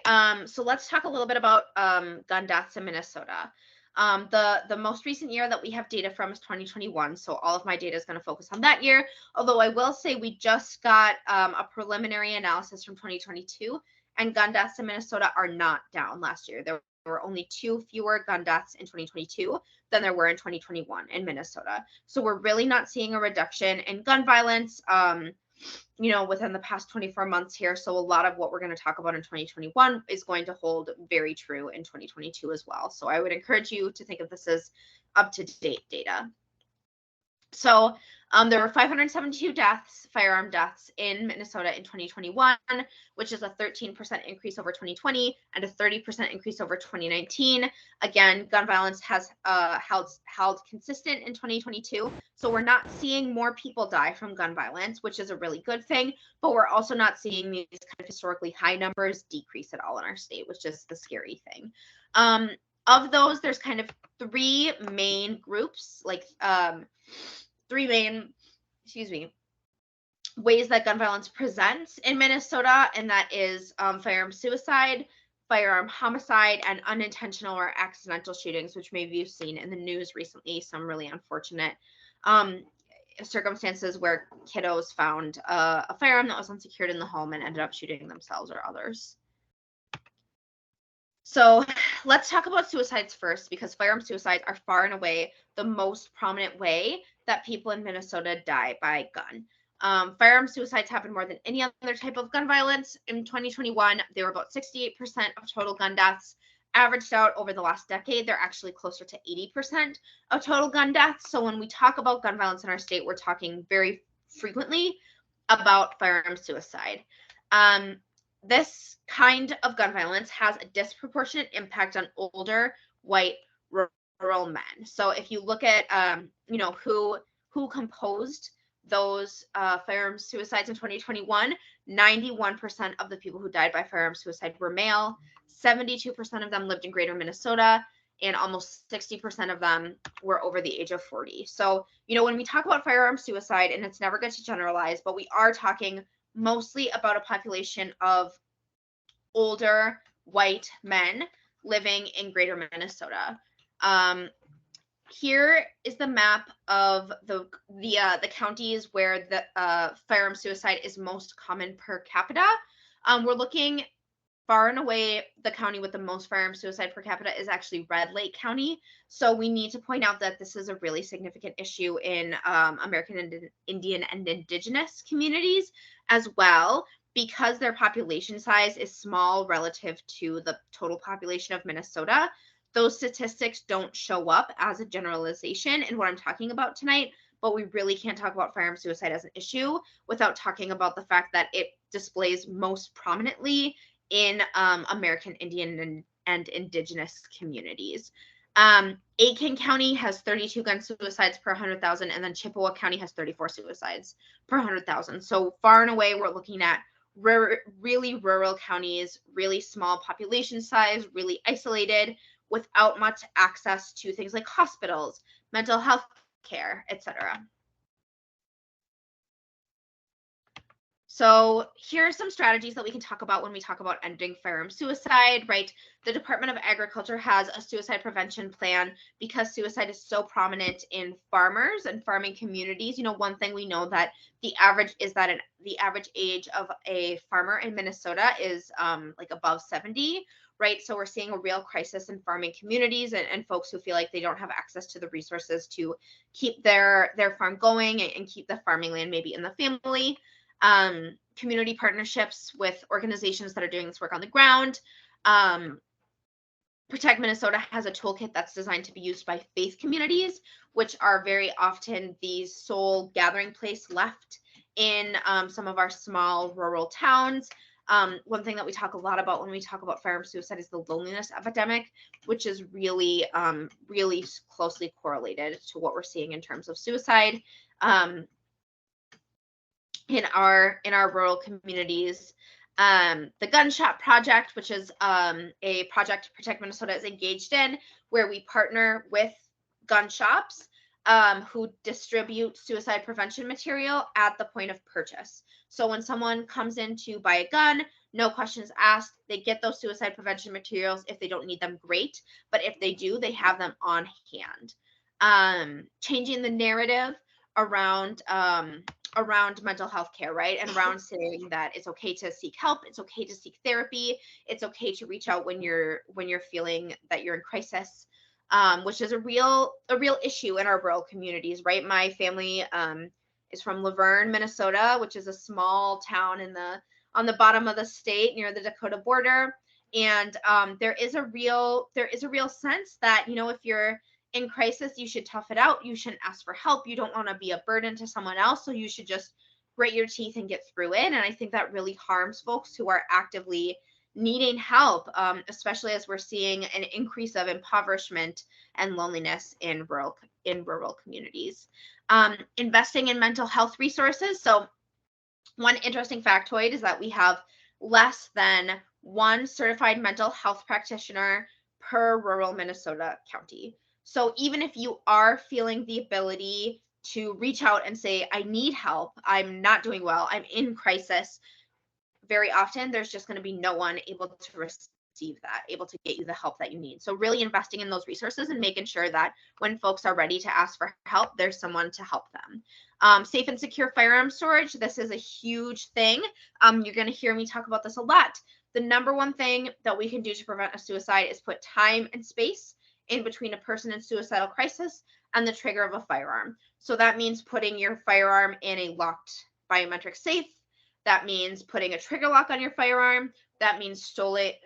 [SPEAKER 9] so let's talk a little bit about gun deaths in Minnesota. The most recent year that we have data from is 2021, so all of my data is going to focus on that year, although I will say we just got a preliminary analysis from 2022, and gun deaths in Minnesota are not down last year. There were only 2 fewer gun deaths in 2022 than there were in 2021 in Minnesota. So we're really not seeing a reduction in gun violence within the past 24 months here. So a lot of what we're going to talk about in 2021 is going to hold very true in 2022 as well. So I would encourage you to think of this as up-to-date data. So there were 572 firearm deaths in Minnesota in 2021, which is a 13% increase over 2020 and a 30% increase over 2019. Again, gun violence has held consistent in 2022. So we're not seeing more people die from gun violence, which is a really good thing, but we're also not seeing these kind of historically high numbers decrease at all in our state, which is the scary thing. Of those, there's kind of 3 main groups, like 3 main, ways that gun violence presents in Minnesota, and that is firearm suicide, firearm homicide, and unintentional or accidental shootings, which maybe you've seen in the news recently, some really unfortunate circumstances where kiddos found a firearm that was unsecured in the home and ended up shooting themselves or others. So let's talk about suicides first, because firearm suicides are far and away the most prominent way that people in Minnesota die by gun. Firearm suicides happen more than any other type of gun violence. In 2021, they were about 68% of total gun deaths. Averaged out over the last decade, they're actually closer to 80% of total gun deaths. So when we talk about gun violence in our state, we're talking very frequently about firearm suicide. This kind of gun violence has a disproportionate impact on older, white, rural men. So if you look at, you know, who composed those firearm suicides in 2021, 91% of the people who died by firearm suicide were male, 72% of them lived in greater Minnesota, and almost 60% of them were over the age of 40. So, you know, when we talk about firearm suicide, and it's never good to generalize, but we are talking mostly about a population of older white men living in greater Minnesota. Here is the map of the counties where the firearm suicide is most common per capita. We're looking far and away, the county with the most firearm suicide per capita is actually Red Lake County. So we need to point out that this is a really significant issue in American Indian and Indigenous communities as well, because their population size is small relative to the total population of Minnesota. Those statistics don't show up as a generalization in what I'm talking about tonight, but we really can't talk about firearm suicide as an issue without talking about the fact that it displays most prominently in American Indian and Indigenous communities. Aiken County has 32 gun suicides per 100,000, and then Chippewa County has 34 suicides per 100,000. So far and away, we're looking at really rural counties, really small population size, really isolated, without much access to things like hospitals, mental health care, etc. So here are some strategies that we can talk about when we talk about ending firearm suicide, right? The Department of Agriculture has a suicide prevention plan because suicide is so prominent in farmers and farming communities. You know, one thing we know that the average age of a farmer in Minnesota is like above 70, right? So we're seeing a real crisis in farming communities and folks who feel like they don't have access to the resources to keep their farm going and keep the farming land maybe in the family. Community partnerships with organizations that are doing this work on the ground. Protect Minnesota has a toolkit that's designed to be used by faith communities, which are very often the sole gathering place left in some of our small rural towns. One thing that we talk a lot about when we talk about firearm suicide is the loneliness epidemic, which is really, really closely correlated to what we're seeing in terms of suicide. In our rural communities. The Gun Shop Project, which is a project Protect Minnesota is engaged in, where we partner with gun shops who distribute suicide prevention material at the point of purchase. So when someone comes in to buy a gun, no questions asked, they get those suicide prevention materials. If they don't need them, great. But if they do, they have them on hand. Changing the narrative around mental health care, right? And around saying that it's okay to seek help, it's okay to seek therapy, it's okay to reach out when you're feeling that you're in crisis, which is a real issue in our rural communities, right? My family is from Laverne, Minnesota, which is a small town on the bottom of the state near the Dakota border. And there is a real sense that, you know, if you're in crisis, you should tough it out. You shouldn't ask for help. You don't want to be a burden to someone else. So you should just grit your teeth and get through it. And I think that really harms folks who are actively needing help, especially as we're seeing an increase of impoverishment and loneliness in rural communities. Investing in mental health resources. So one interesting factoid is that we have less than one certified mental health practitioner per rural Minnesota county. So even if you are feeling the ability to reach out and say, I need help, I'm not doing well, I'm in crisis, very often there's just going to be no one able to receive that, able to get you the help that you need. So really investing in those resources and making sure that when folks are ready to ask for help, there's someone to help them. Safe and secure firearm storage. This is a huge thing. You're going to hear me talk about this a lot. The number one thing that we can do to prevent a suicide is put time and space in between a person in suicidal crisis and the trigger of a firearm. So that means putting your firearm in a locked biometric safe. That means putting a trigger lock on your firearm. That means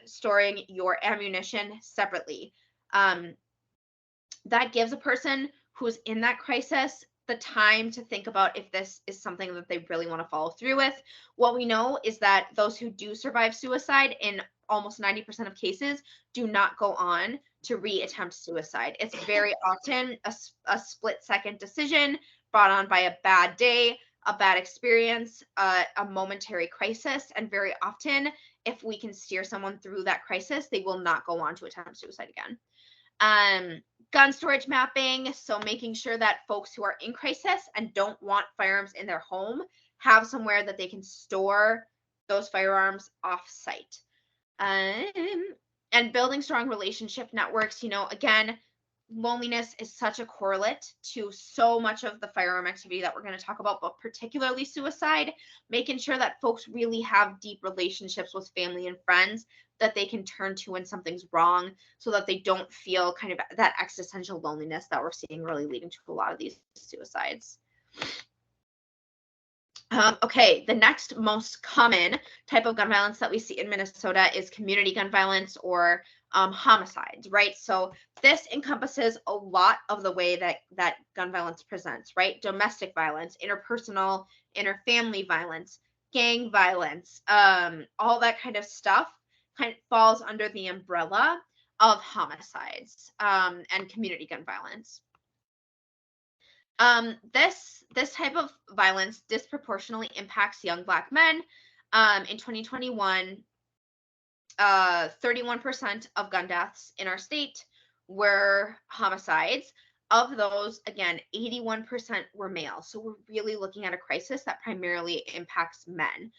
[SPEAKER 9] storing your ammunition separately. That gives a person who's in that crisis the time to think about if this is something that they really want to follow through with. What we know is that those who do survive suicide, in almost 90% of cases, do not go on to reattempt suicide. It's very often a split-second decision brought on by a bad day, a bad experience, a momentary crisis, and very often, if we can steer someone through that crisis, they will not go on to attempt suicide again. Gun storage mapping, so making sure that folks who are in crisis and don't want firearms in their home have somewhere that they can store those firearms off-site. And building strong relationship networks, again, loneliness is such a correlate to so much of the firearm activity that we're going to talk about, but particularly suicide, making sure that folks really have deep relationships with family and friends that they can turn to when something's wrong, so that they don't feel kind of that existential loneliness that we're seeing really leading to a lot of these suicides. Okay, the next most common type of gun violence that we see in Minnesota is community gun violence, or homicides, right? So this encompasses a lot of the way that gun violence presents, right? Domestic violence, interpersonal, interfamily violence, gang violence, all that kind of stuff kind of falls under the umbrella of homicides and community gun violence. This type of violence disproportionately impacts young Black men. In 2021, 31% of gun deaths in our state were homicides. Of those, again, 81% were male. So we're really looking at a crisis that primarily impacts men,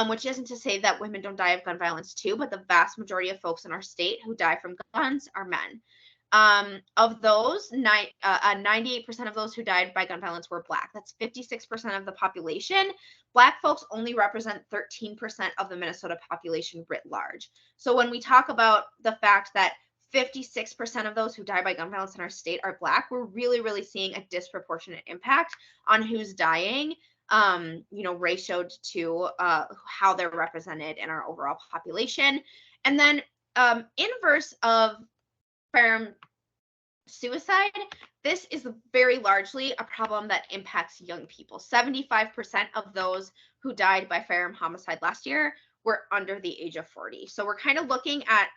[SPEAKER 9] which isn't to say that women don't die of gun violence too, but the vast majority of folks in our state who die from guns are men. Of those, 98% of those who died by gun violence were Black. That's 56% of the population. Black folks only represent 13% of the Minnesota population writ large. So when we talk about the fact that 56% of those who die by gun violence in our state are Black, we're really, really seeing a disproportionate impact on who's dying, ratioed to how they're represented in our overall population. And then inverse of firearm suicide, this is very largely a problem that impacts young people. 75% of those who died by firearm homicide last year were under the age of 40. So we're kind of looking at,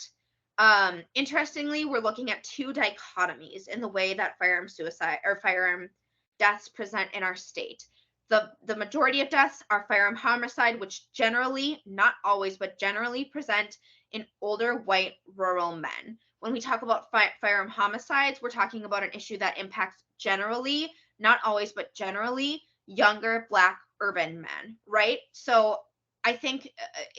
[SPEAKER 9] interestingly, we're looking at two dichotomies in the way that firearm suicide or firearm deaths present in our state. The majority of deaths are firearm homicide, which generally, not always, but generally present in older white rural men. When we talk about firearm homicides, we're talking about an issue that impacts generally, not always, but generally, younger Black urban men, right? So I think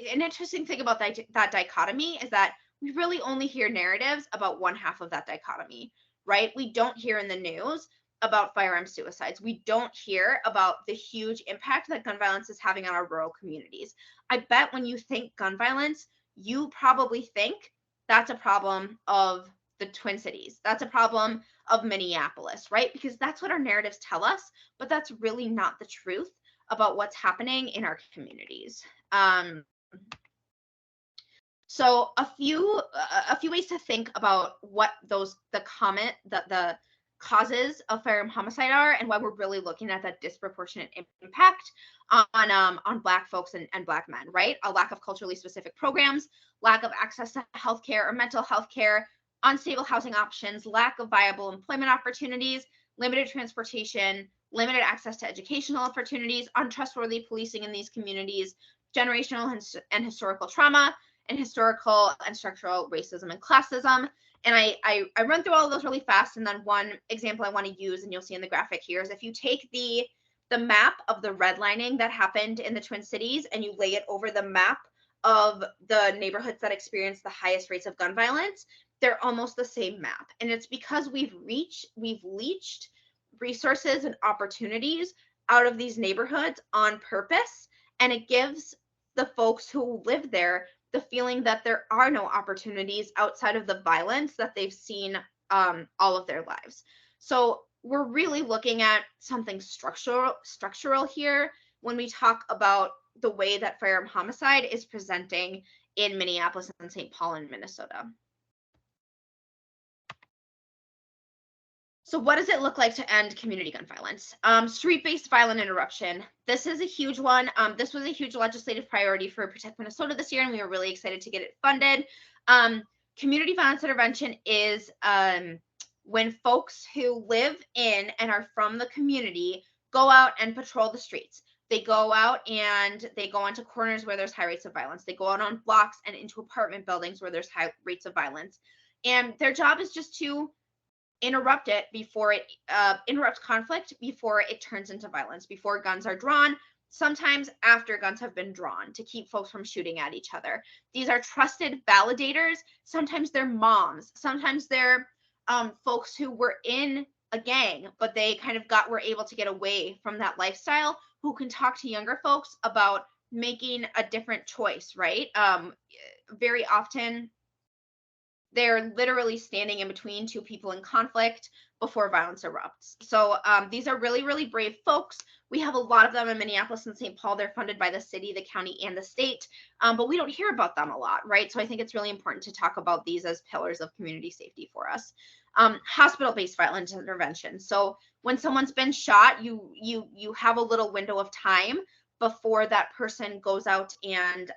[SPEAKER 9] an interesting thing about that dichotomy is that we really only hear narratives about one half of that dichotomy, right? We don't hear in the news about firearm suicides. We don't hear about the huge impact that gun violence is having on our rural communities. I bet when you think gun violence, you probably think that's a problem of the Twin Cities. That's a problem of Minneapolis, right? Because that's what our narratives tell us, but that's really not the truth about what's happening in our communities. So a few ways to think about what the causes of firearm homicide are, and why we're really looking at that disproportionate impact on Black folks and Black men, right? A lack of culturally specific programs, lack of access to healthcare or mental health care, unstable housing options, lack of viable employment opportunities, limited transportation, limited access to educational opportunities, untrustworthy policing in these communities, generational and historical trauma, and historical and structural racism and classism. And I run through all of those really fast. And then one example I want to use, and you'll see in the graphic here, is if you take the map of the redlining that happened in the Twin Cities and you lay it over the map of the neighborhoods that experience the highest rates of gun violence, they're almost the same map. And it's because we've leached resources and opportunities out of these neighborhoods on purpose. And it gives the folks who live there the feeling that there are no opportunities outside of the violence that they've seen all of their lives. So we're really looking at something structural here when we talk about the way that firearm homicide is presenting in Minneapolis and St. Paul in Minnesota. So what does it look like to end community gun violence? Street-based violent interruption. This is a huge one. This was a huge legislative priority for Protect Minnesota this year, and we were really excited to get it funded. Community violence intervention is when folks who live in and are from the community go out and patrol the streets. They go out and they go onto corners where there's high rates of violence. They go out on blocks and into apartment buildings where there's high rates of violence. And their job is just to interrupt it before it interrupt conflict before it turns into violence, before guns are drawn, sometimes after guns have been drawn, to keep folks from shooting at each other. These are trusted validators. Sometimes they're moms, sometimes they're folks who were in a gang, but they kind of were able to get away from that lifestyle, who can talk to younger folks about making a different choice, right? Very often they're literally standing in between two people in conflict before violence erupts. So these are really, really brave folks. We have a lot of them in Minneapolis and St. Paul. They're funded by the city, the county, and the state, but we don't hear about them a lot, right? So I think it's really important to talk about these as pillars of community safety for us. Hospital-based violence intervention. So when someone's been shot, you have a little window of time before that person goes out and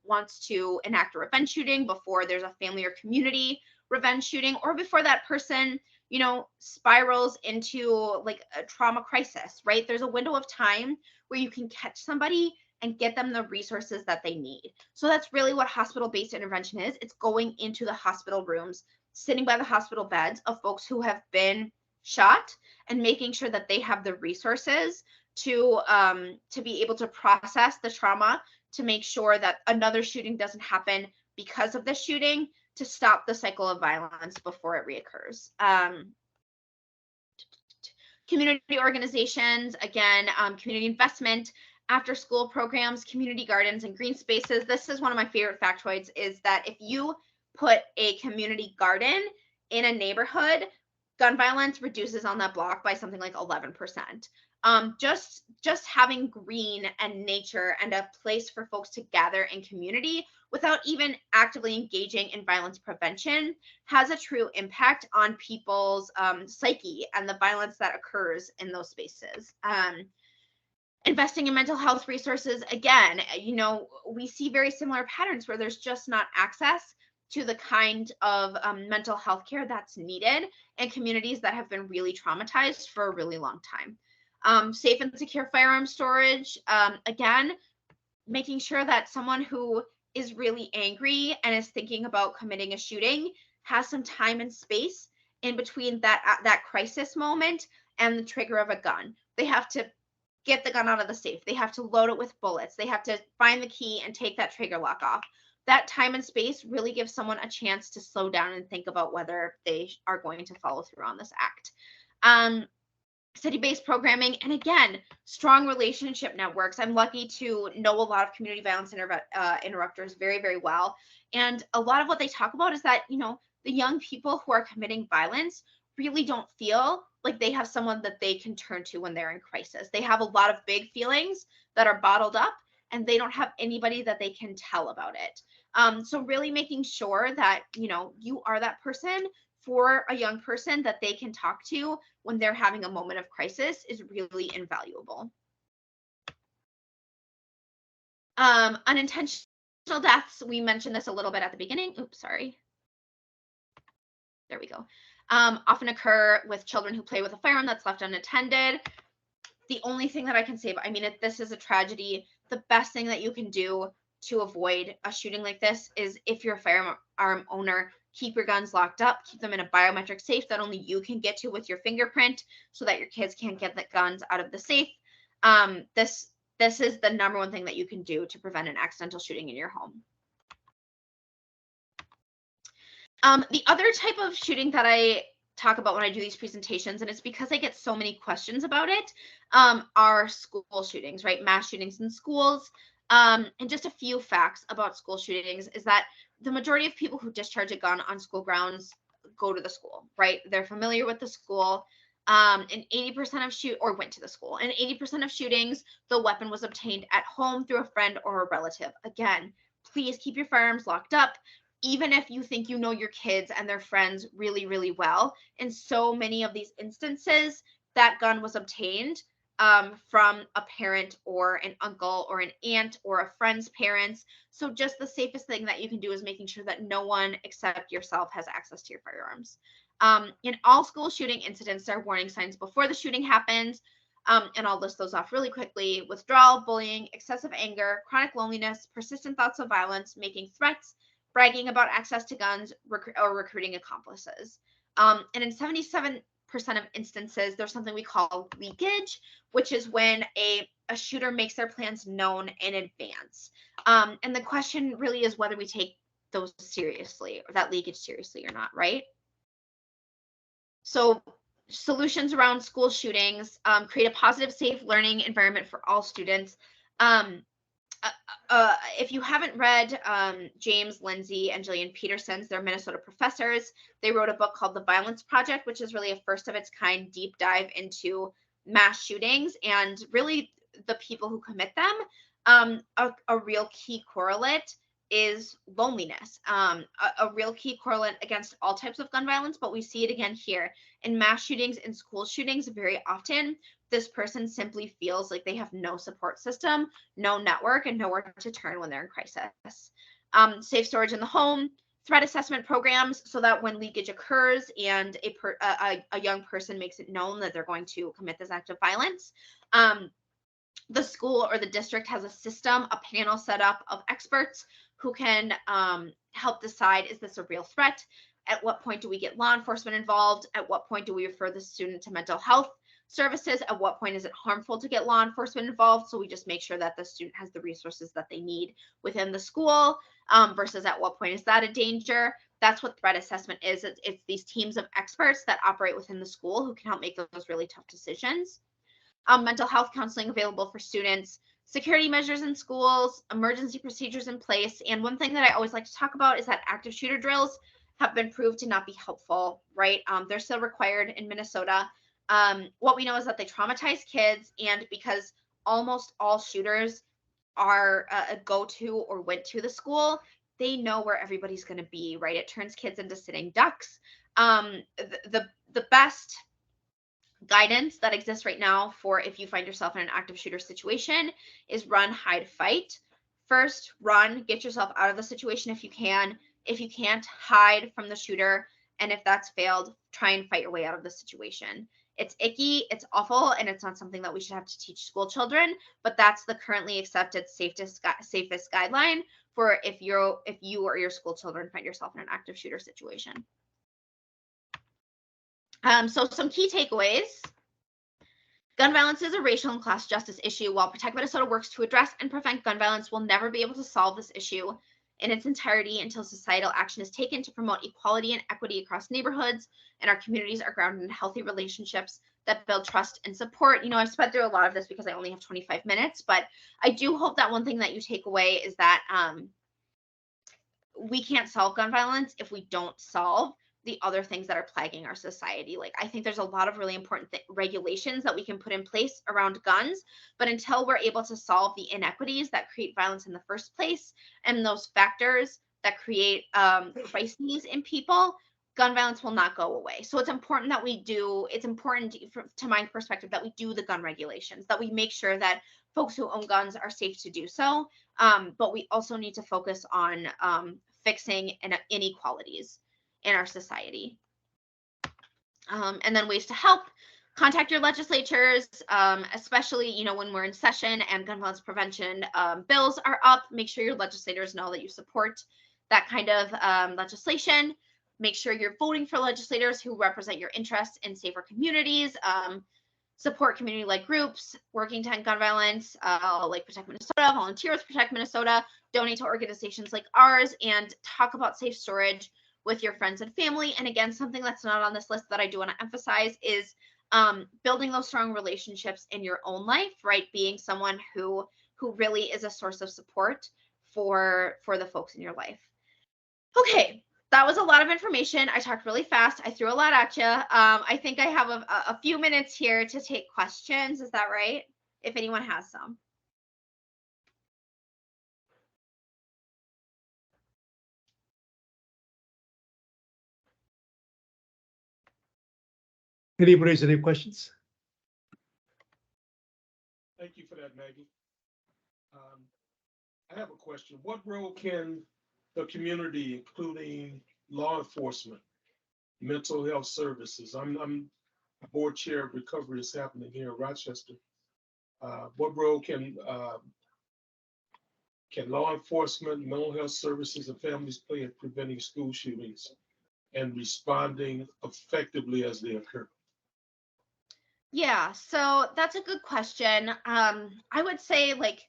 [SPEAKER 9] wants to enact a revenge shooting, before there's a family or community revenge shooting, or before that person, you know, spirals into like a trauma crisis, right? There's a window of time where you can catch somebody and get them the resources that they need. So that's really what hospital-based intervention is. It's going into the hospital rooms, sitting by the hospital beds of folks who have been shot, and making sure that they have the resources to be able to process the trauma, to make sure that another shooting doesn't happen because of the shooting, to stop the cycle of violence before it reoccurs. Community organizations, again, community investment, after school programs, community gardens, and green spaces. This is one of my favorite factoids, is that if you put a community garden in a neighborhood, gun violence reduces on that block by something like 11%. Just having green and nature and a place for folks to gather in community without even actively engaging in violence prevention has a true impact on people's psyche and the violence that occurs in those spaces. Investing in mental health resources, again, you know, we see very similar patterns where there's just not access to the kind of mental health care that's needed in communities that have been really traumatized for a really long time. Safe and secure firearm storage, again, making sure that someone who is really angry and is thinking about committing a shooting has some time and space in between that crisis moment and the trigger of a gun. They have to get the gun out of the safe. They have to load it with bullets. They have to find the key and take that trigger lock off. That time and space really gives someone a chance to slow down and think about whether they are going to follow through on this act. City-based programming, and again, strong relationship networks. I'm lucky to know a lot of community violence interrupters very, very well. And a lot of what they talk about is that, you know, the young people who are committing violence really don't feel like they have someone that they can turn to when they're in crisis. They have a lot of big feelings that are bottled up, and they don't have anybody that they can tell about it. So really making sure that, you know, you are that person for a young person that they can talk to when they're having a moment of crisis is really invaluable. Unintentional deaths, we mentioned this a little bit at the beginning. Oops, sorry. There we go. Often occur with children who play with a firearm that's left unattended. The only thing that I can say, I mean, if this is a tragedy, the best thing that you can do to avoid a shooting like this is, if you're a firearm owner, Keep your guns locked up, keep them in a biometric safe that only you can get to with your fingerprint so that your kids can't get the guns out of the safe. This is the number one thing that you can do to prevent an accidental shooting in your home. The other type of shooting that I talk about when I do these presentations, and it's because I get so many questions about it, are school shootings, right? Mass shootings in schools. And just a few facts about school shootings is that the majority of people who discharge a gun on school grounds go to the school, right? They're familiar with the school. And 80% of went to the school. And 80% of shootings, the weapon was obtained at home through a friend or a relative. Again, please keep your firearms locked up, even if you think you know your kids and their friends really, really well. In so many of these instances, that gun was obtained from a parent or an uncle or an aunt or a friend's parents. So just the safest thing that you can do is making sure that no one except yourself has access to your firearms. In all school shooting incidents, there are warning signs before the shooting happens. And I'll list those off really quickly: withdrawal, bullying, excessive anger, chronic loneliness, persistent thoughts of violence, making threats, bragging about access to guns, or recruiting accomplices. And in 77% of instances, there's something we call leakage, which is when a shooter makes their plans known in advance. And the question really is whether we take those seriously, or that leakage seriously or not, right? So solutions around school shootings: create a positive, safe learning environment for all students. If you haven't read James Lindsay and Jillian Peterson's, they're Minnesota professors. They wrote a book called The Violence Project, which is really a first of its kind deep dive into mass shootings and really the people who commit them. A real key correlate is loneliness, a real key correlate against all types of gun violence, but we see it again here in mass shootings and school shootings. Very often, this person simply feels like they have no support system, no network, and nowhere to turn when they're in crisis. Safe storage in the home, threat assessment programs, so that when leakage occurs and a young person makes it known that they're going to commit this act of violence, the school or the district has a system, a panel set up of experts who can help decide, is this a real threat? At what point do we get law enforcement involved? At what point do we refer the student to mental health services? At what point is it harmful to get law enforcement involved? So we just make sure that the student has the resources that they need within the school, versus at what point is that a danger? That's what threat assessment is. It's these teams of experts that operate within the school who can help make those really tough decisions. Mental health counseling available for students, security measures in schools, emergency procedures in place. And one thing that I always like to talk about is that active shooter drills have been proved to not be helpful, right? They're still required in Minnesota. What we know is that they traumatize kids, and because almost all shooters are a go-to or went to the school, they know where everybody's going to be, right? It turns kids into sitting ducks. The best guidance that exists right now for if you find yourself in an active shooter situation is run, hide, fight. First, run, get yourself out of the situation if you can. If you can't, hide from the shooter. And if that's failed, try and fight your way out of the situation. It's icky, it's awful, and it's not something that we should have to teach school children, but that's the currently accepted safest guideline for if you or your school children find yourself in an active shooter situation. So some key takeaways. Gun violence is a racial and class justice issue. While Protect Minnesota works to address and prevent gun violence, we'll never be able to solve this issue in its entirety until societal action is taken to promote equality and equity across neighborhoods, and our communities are grounded in healthy relationships that build trust and support. You know, I've sped through a lot of this because I only have 25 minutes, but I do hope that one thing that you take away is that we can't solve gun violence if we don't solve the other things that are plaguing our society. Like, I think there's a lot of really important regulations that we can put in place around guns, but until we're able to solve the inequities that create violence in the first place and those factors that create crises in people, gun violence will not go away. So it's important that it's important to my perspective that we do the gun regulations, that we make sure that folks who own guns are safe to do so. But we also need to focus on fixing inequalities in our society. And then ways to help: contact your legislatures, especially, you know, when we're in session and gun violence prevention bills are up. Make sure your legislators know that you support that kind of legislation. make sure you're voting for legislators who represent your interests in safer communities. Support community-led groups working to end gun violence, like Protect Minnesota, volunteer with Protect Minnesota, donate to organizations like ours, and talk about safe storage with your friends and family. And again, something that's not on this list that I do want to emphasize is building those strong relationships in your own life, right? Being someone who really is a source of support for the folks in your life. Okay, that was a lot of information. I talked really fast. I threw a lot at you. I think I have a few minutes here to take questions. Is that right? If anyone has some.
[SPEAKER 1] Anybody has any questions?
[SPEAKER 10] Thank you for that, Maggie. I have a question. What role can the community, including law enforcement, mental health services? I'm board chair of recovery is happening here in Rochester. What role can law enforcement, mental health services, and families play in preventing school shootings and responding effectively as they occur?
[SPEAKER 9] Yeah, so that's a good question. I would say like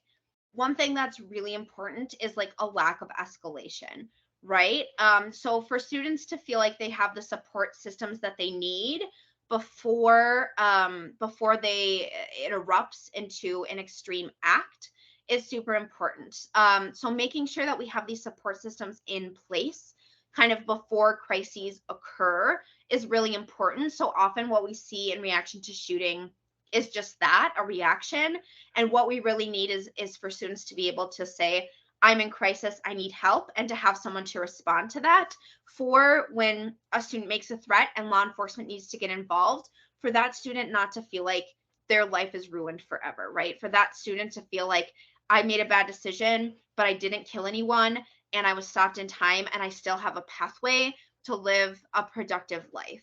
[SPEAKER 9] one thing that's really important is like a lack of escalation, right? So for students to feel like they have the support systems that they need before it erupts into an extreme act is super important. So making sure that we have these support systems in place kind of before crises occur is really important. So often what we see in reaction to shooting is just that, a reaction. And what we really need is for students to be able to say, I'm in crisis, I need help, and to have someone to respond to that. For when a student makes a threat and law enforcement needs to get involved, for that student not to feel like their life is ruined forever, right? For that student to feel like I made a bad decision, but I didn't kill anyone, and I was stopped in time, and I still have a pathway to live a productive life.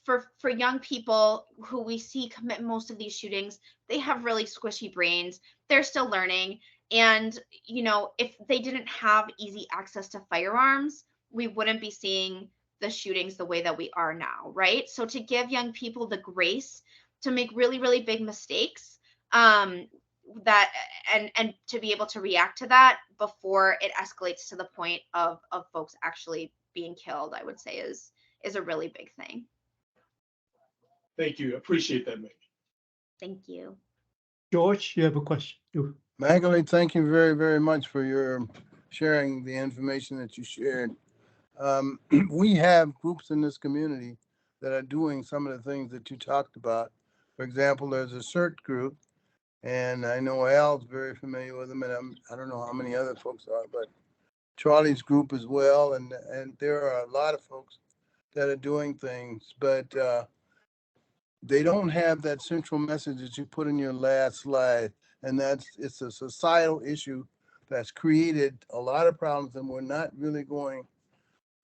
[SPEAKER 9] For young people who we see commit most of these shootings, they have really squishy brains. They're still learning. And, you know, if they didn't have easy access to firearms, we wouldn't be seeing the shootings the way that we are now, right? So to give young people the grace to make really, really big mistakes, that and to be able to react to that before it escalates to the point of folks actually being killed, I would say is a really big thing.
[SPEAKER 10] Thank you. Appreciate that, Maggie.
[SPEAKER 9] Thank you.
[SPEAKER 1] George, you have a question?
[SPEAKER 11] Magdalene, thank you very, very much for your sharing the information that you shared. We have groups in this community that are doing some of the things that you talked about. For example, there's a CERT group, and I know Al's very familiar with them, and I don't know how many other folks are, but Charlie's group as well, and there are a lot of folks that are doing things, but they don't have that central message that you put in your last slide, and it's a societal issue that's created a lot of problems, and we're not really going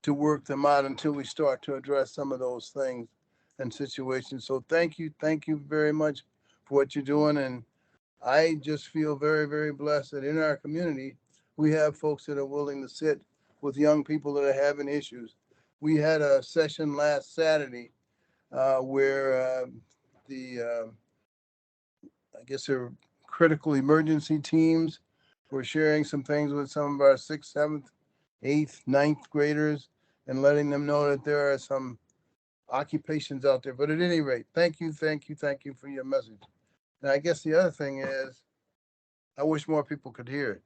[SPEAKER 11] to work them out until we start to address some of those things and situations. So thank you very much for what you're doing, and I just feel very, very blessed that in our community, we have folks that are willing to sit with young people that are having issues. We had a session last Saturday where I guess they're critical emergency teams were sharing some things with some of our 6th, 7th, 8th, 9th graders and letting them know that there are some occupations out there. But at any rate, thank you for your message. And I guess the other thing is, I wish more people could hear it.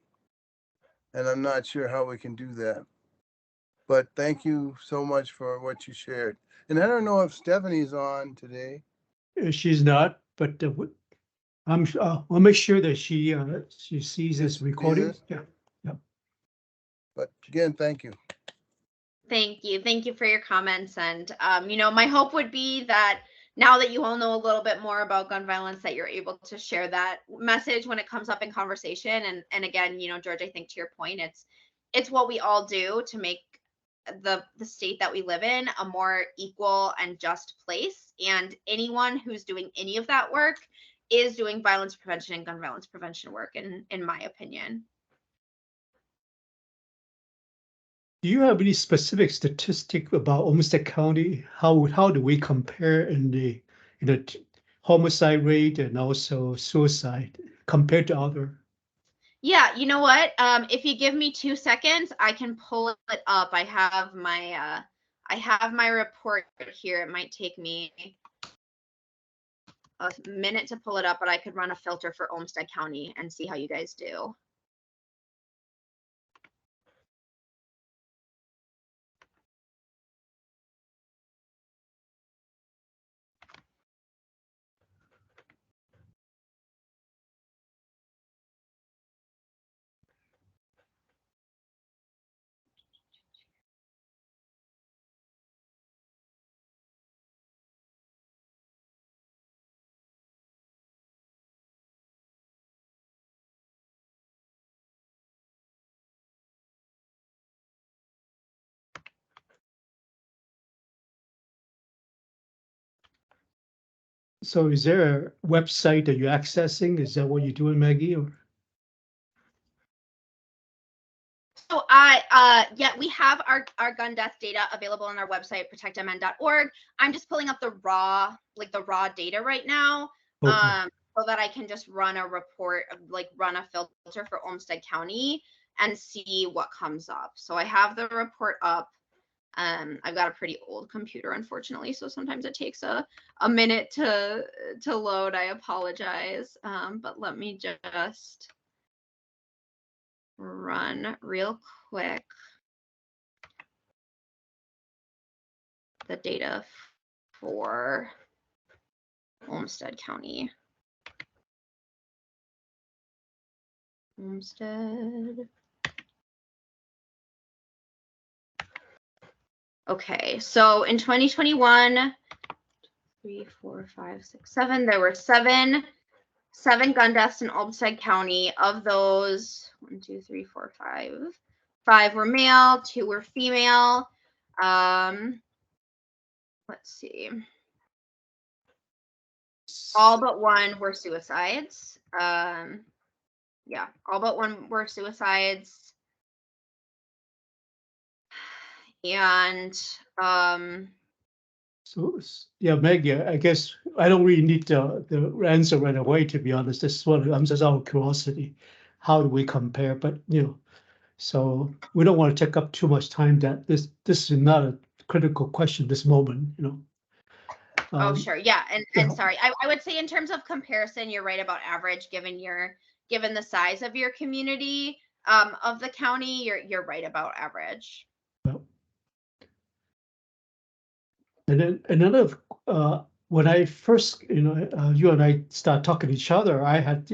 [SPEAKER 11] And I'm not sure how we can do that. But thank you so much for what you shared. And I don't know if Stephanie's on today.
[SPEAKER 1] She's not, but I'll make sure that she sees this
[SPEAKER 11] See
[SPEAKER 1] recording.
[SPEAKER 11] this?
[SPEAKER 1] Yeah.
[SPEAKER 11] But again, thank you.
[SPEAKER 9] Thank you for your comments. And you know, my hope would be that now that you all know a little bit more about gun violence, that you're able to share that message when it comes up in conversation. And again, you know, George, I think to your point, it's what we all do to make the state that we live in a more equal and just place. And anyone who's doing any of that work is doing violence prevention and gun violence prevention work, in my opinion.
[SPEAKER 1] Do you have any specific statistic about Olmsted County? How do we compare in the homicide rate and also suicide compared to other?
[SPEAKER 9] Yeah, you know what? If you give me 2 seconds, I can pull it up. I have my report here. It might take me a minute to pull it up, but I could run a filter for Olmsted County and see how you guys do.
[SPEAKER 1] So is there a website that you're accessing? Is that what you're doing, Maggie? Or
[SPEAKER 9] So yeah, we have our gun death data available on our website, protectmn.org. I'm just pulling up the raw data right now.
[SPEAKER 1] okay.
[SPEAKER 9] So that I can just run a report, run a filter for Olmsted County and see what comes up. So I have the report up. I've got a pretty old computer, unfortunately, so sometimes it takes a minute to load. I apologize, but let me just run real quick the data for Olmsted County. Olmsted. Okay, so in 2021, 3, 4, 5, 6, 7, there were seven gun deaths in Olmsted County. Of those, 1, 2, 3, 4, 5. 5 were male, 2 were female. Let's see. All but 1 were suicides. Yeah, all but 1 were suicides. And
[SPEAKER 1] So yeah, Maggie, I guess I don't really need the answer right away, to be honest. This is what I'm just out of curiosity. How do we compare? But so we don't want to take up too much time. That this is not a critical question this moment,
[SPEAKER 9] oh, sure. Yeah.
[SPEAKER 1] yeah.
[SPEAKER 9] And sorry, I would say in terms of comparison, you're right about average given the size of your community, of the county, you're right about average.
[SPEAKER 1] And then another, when I first, you and I start talking to each other, I had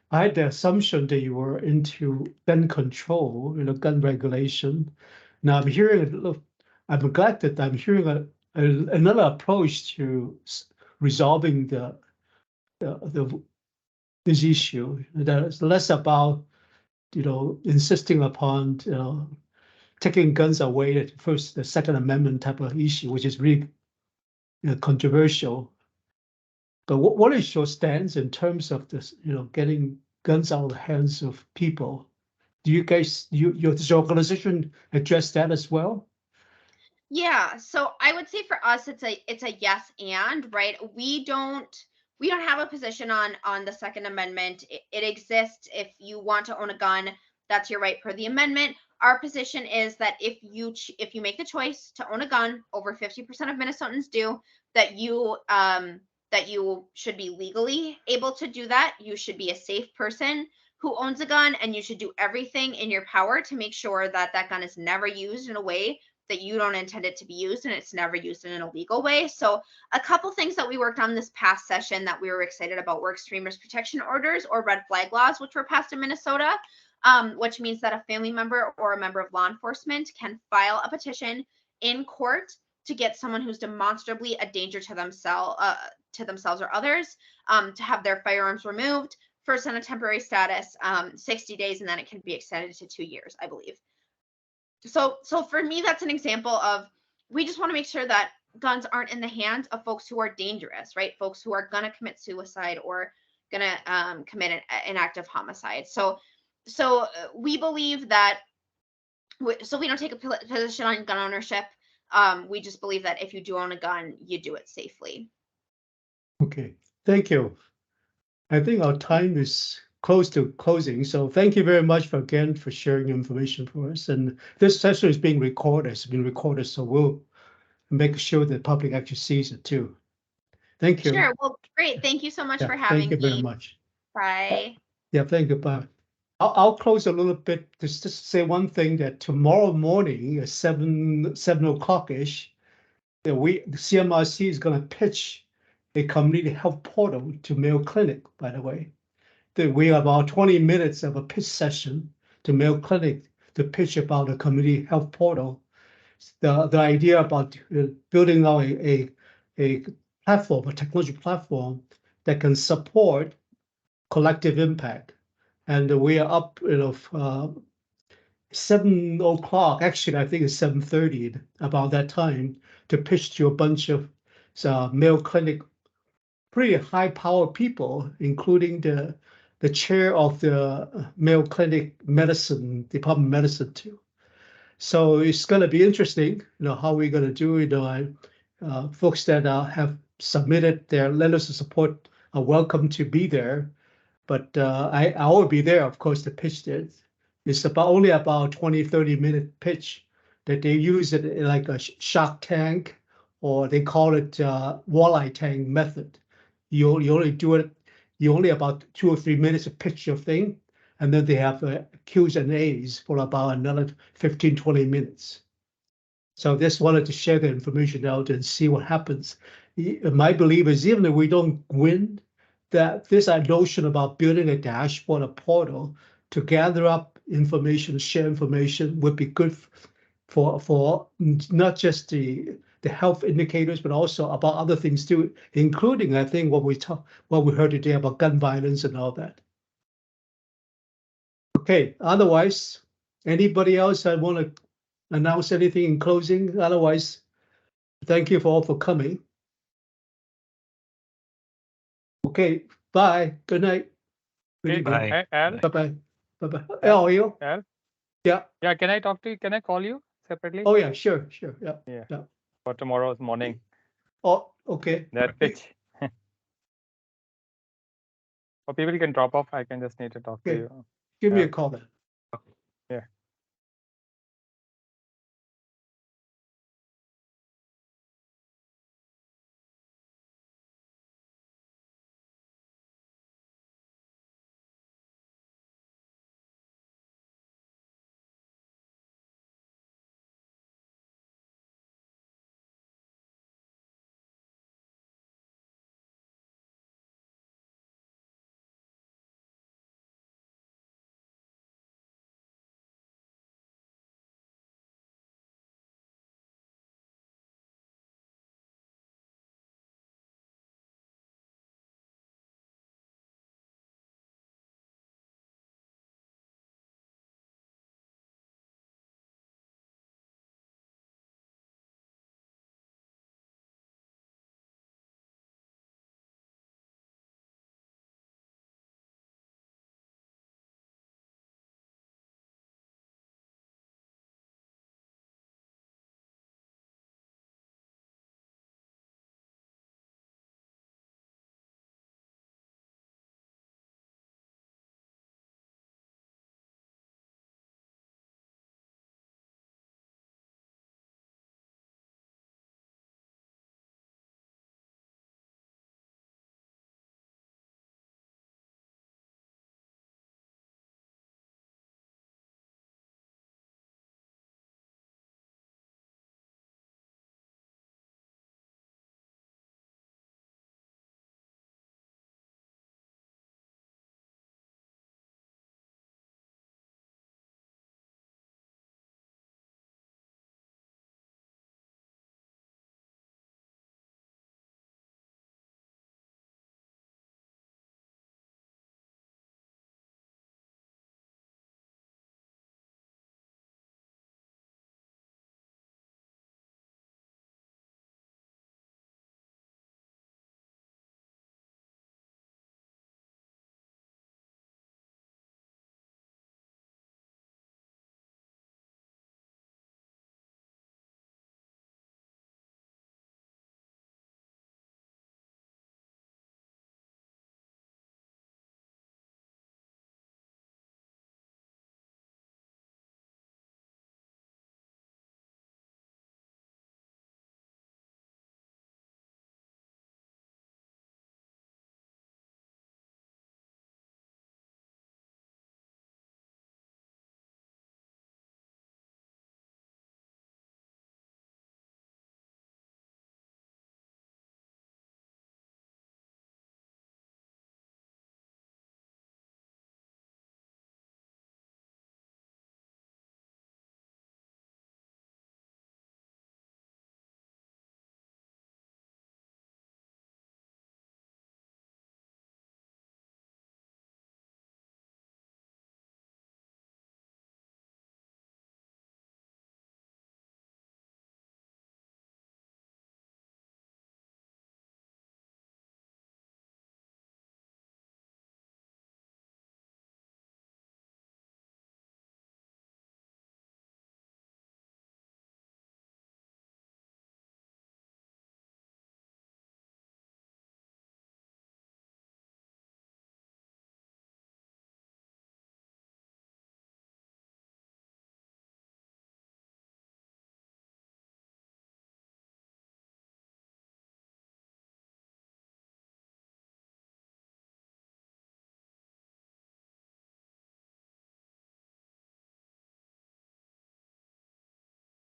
[SPEAKER 1] the assumption that you were into gun control, gun regulation. Now I'm hearing, I'm glad that I'm hearing another approach to resolving this issue that is less about, insisting upon, taking guns away at first, the Second Amendment type of issue, which is really controversial. But what is your stance in terms of this, getting guns out of the hands of people? Do you guys, does your organization address that as well?
[SPEAKER 9] Yeah, so I would say for us, it's a yes and, right? We don't have a position on the Second Amendment. It exists. If you want to own a gun, that's your right per the amendment. Our position is that if you make the choice to own a gun, over 50% of Minnesotans do, that you should be legally able to do that. You should be a safe person who owns a gun, and you should do everything in your power to make sure that that gun is never used in a way that you don't intend it to be used, and it's never used in an illegal way. So a couple things that we worked on this past session that we were excited about were extreme risk protection orders, or red flag laws, which were passed in Minnesota, which means that a family member or a member of law enforcement can file a petition in court to get someone who's demonstrably a danger to themselves or others, to have their firearms removed, first on a temporary status, 60 days, and then it can be extended to 2 years, I believe. So for me, that's an example of, we just want to make sure that guns aren't in the hands of folks who are dangerous, right? Folks who are going to commit suicide or going to commit an act of homicide. So we believe that So we don't take a position on gun ownership. We just believe that if you do own a gun, you do it safely.
[SPEAKER 1] Okay, thank you. I think our time is close to closing, so thank you very much again for sharing information for us. And this session is being recorded. It's been recorded, so we'll make sure the public actually sees it too. Thank you.
[SPEAKER 9] Sure. Well, great. Thank you so much
[SPEAKER 1] Yeah,
[SPEAKER 9] for having
[SPEAKER 1] thank you very
[SPEAKER 9] me.
[SPEAKER 1] much.
[SPEAKER 9] Bye.
[SPEAKER 1] Yeah, thank you. Bye. I'll close a little bit just to say one thing, that tomorrow morning at 7 o'clock-ish, the CMRC is going to pitch a community health portal to Mayo Clinic, by the way. We have about 20 minutes of a pitch session to Mayo Clinic to pitch about a community health portal. The idea about building out a platform, a technology platform that can support collective impact. And we are up, 7 o'clock, actually, I think it's 7:30, about that time, to pitch to a bunch of Mayo Clinic pretty high-powered people, including the chair of the Mayo Clinic Medicine, Department of Medicine too. So it's going to be interesting, how we're going to do it. Folks that have submitted their letters of support are welcome to be there. But I will be there, of course, to pitch it. It's only about 20-30 minute pitch that they use it like a shark tank, or they call it walleye tank method. You only do it, you only about 2 or 3 minutes to pitch your thing, and then they have Q's and A's for about another 15-20 minutes. So I just wanted to share the information out and see what happens. My belief is, even if we don't win, that this notion about building a dashboard, a portal to gather up information, share information, would be good for not just the health indicators, but also about other things too, including, I think, what we heard today about gun violence and all that. Okay, otherwise, anybody else I want to announce anything in closing? Otherwise, thank you all for coming. Okay, bye. Good night. Good
[SPEAKER 12] Okay,
[SPEAKER 1] evening.
[SPEAKER 6] Bye.
[SPEAKER 12] Al,
[SPEAKER 1] Bye-bye. Bye-bye.
[SPEAKER 12] Yeah.
[SPEAKER 1] How are you?
[SPEAKER 12] Al?
[SPEAKER 1] Yeah.
[SPEAKER 12] Yeah, can I talk to you? Can I call you separately
[SPEAKER 1] Oh, yeah, sure. Yeah.
[SPEAKER 12] Yeah.
[SPEAKER 1] Yeah.
[SPEAKER 12] for tomorrow's morning?
[SPEAKER 1] Oh, okay.
[SPEAKER 12] That pitch. Or people can drop off. I can just need to talk to
[SPEAKER 1] Okay.
[SPEAKER 12] you.
[SPEAKER 1] Give me
[SPEAKER 12] Yeah.
[SPEAKER 1] a call then.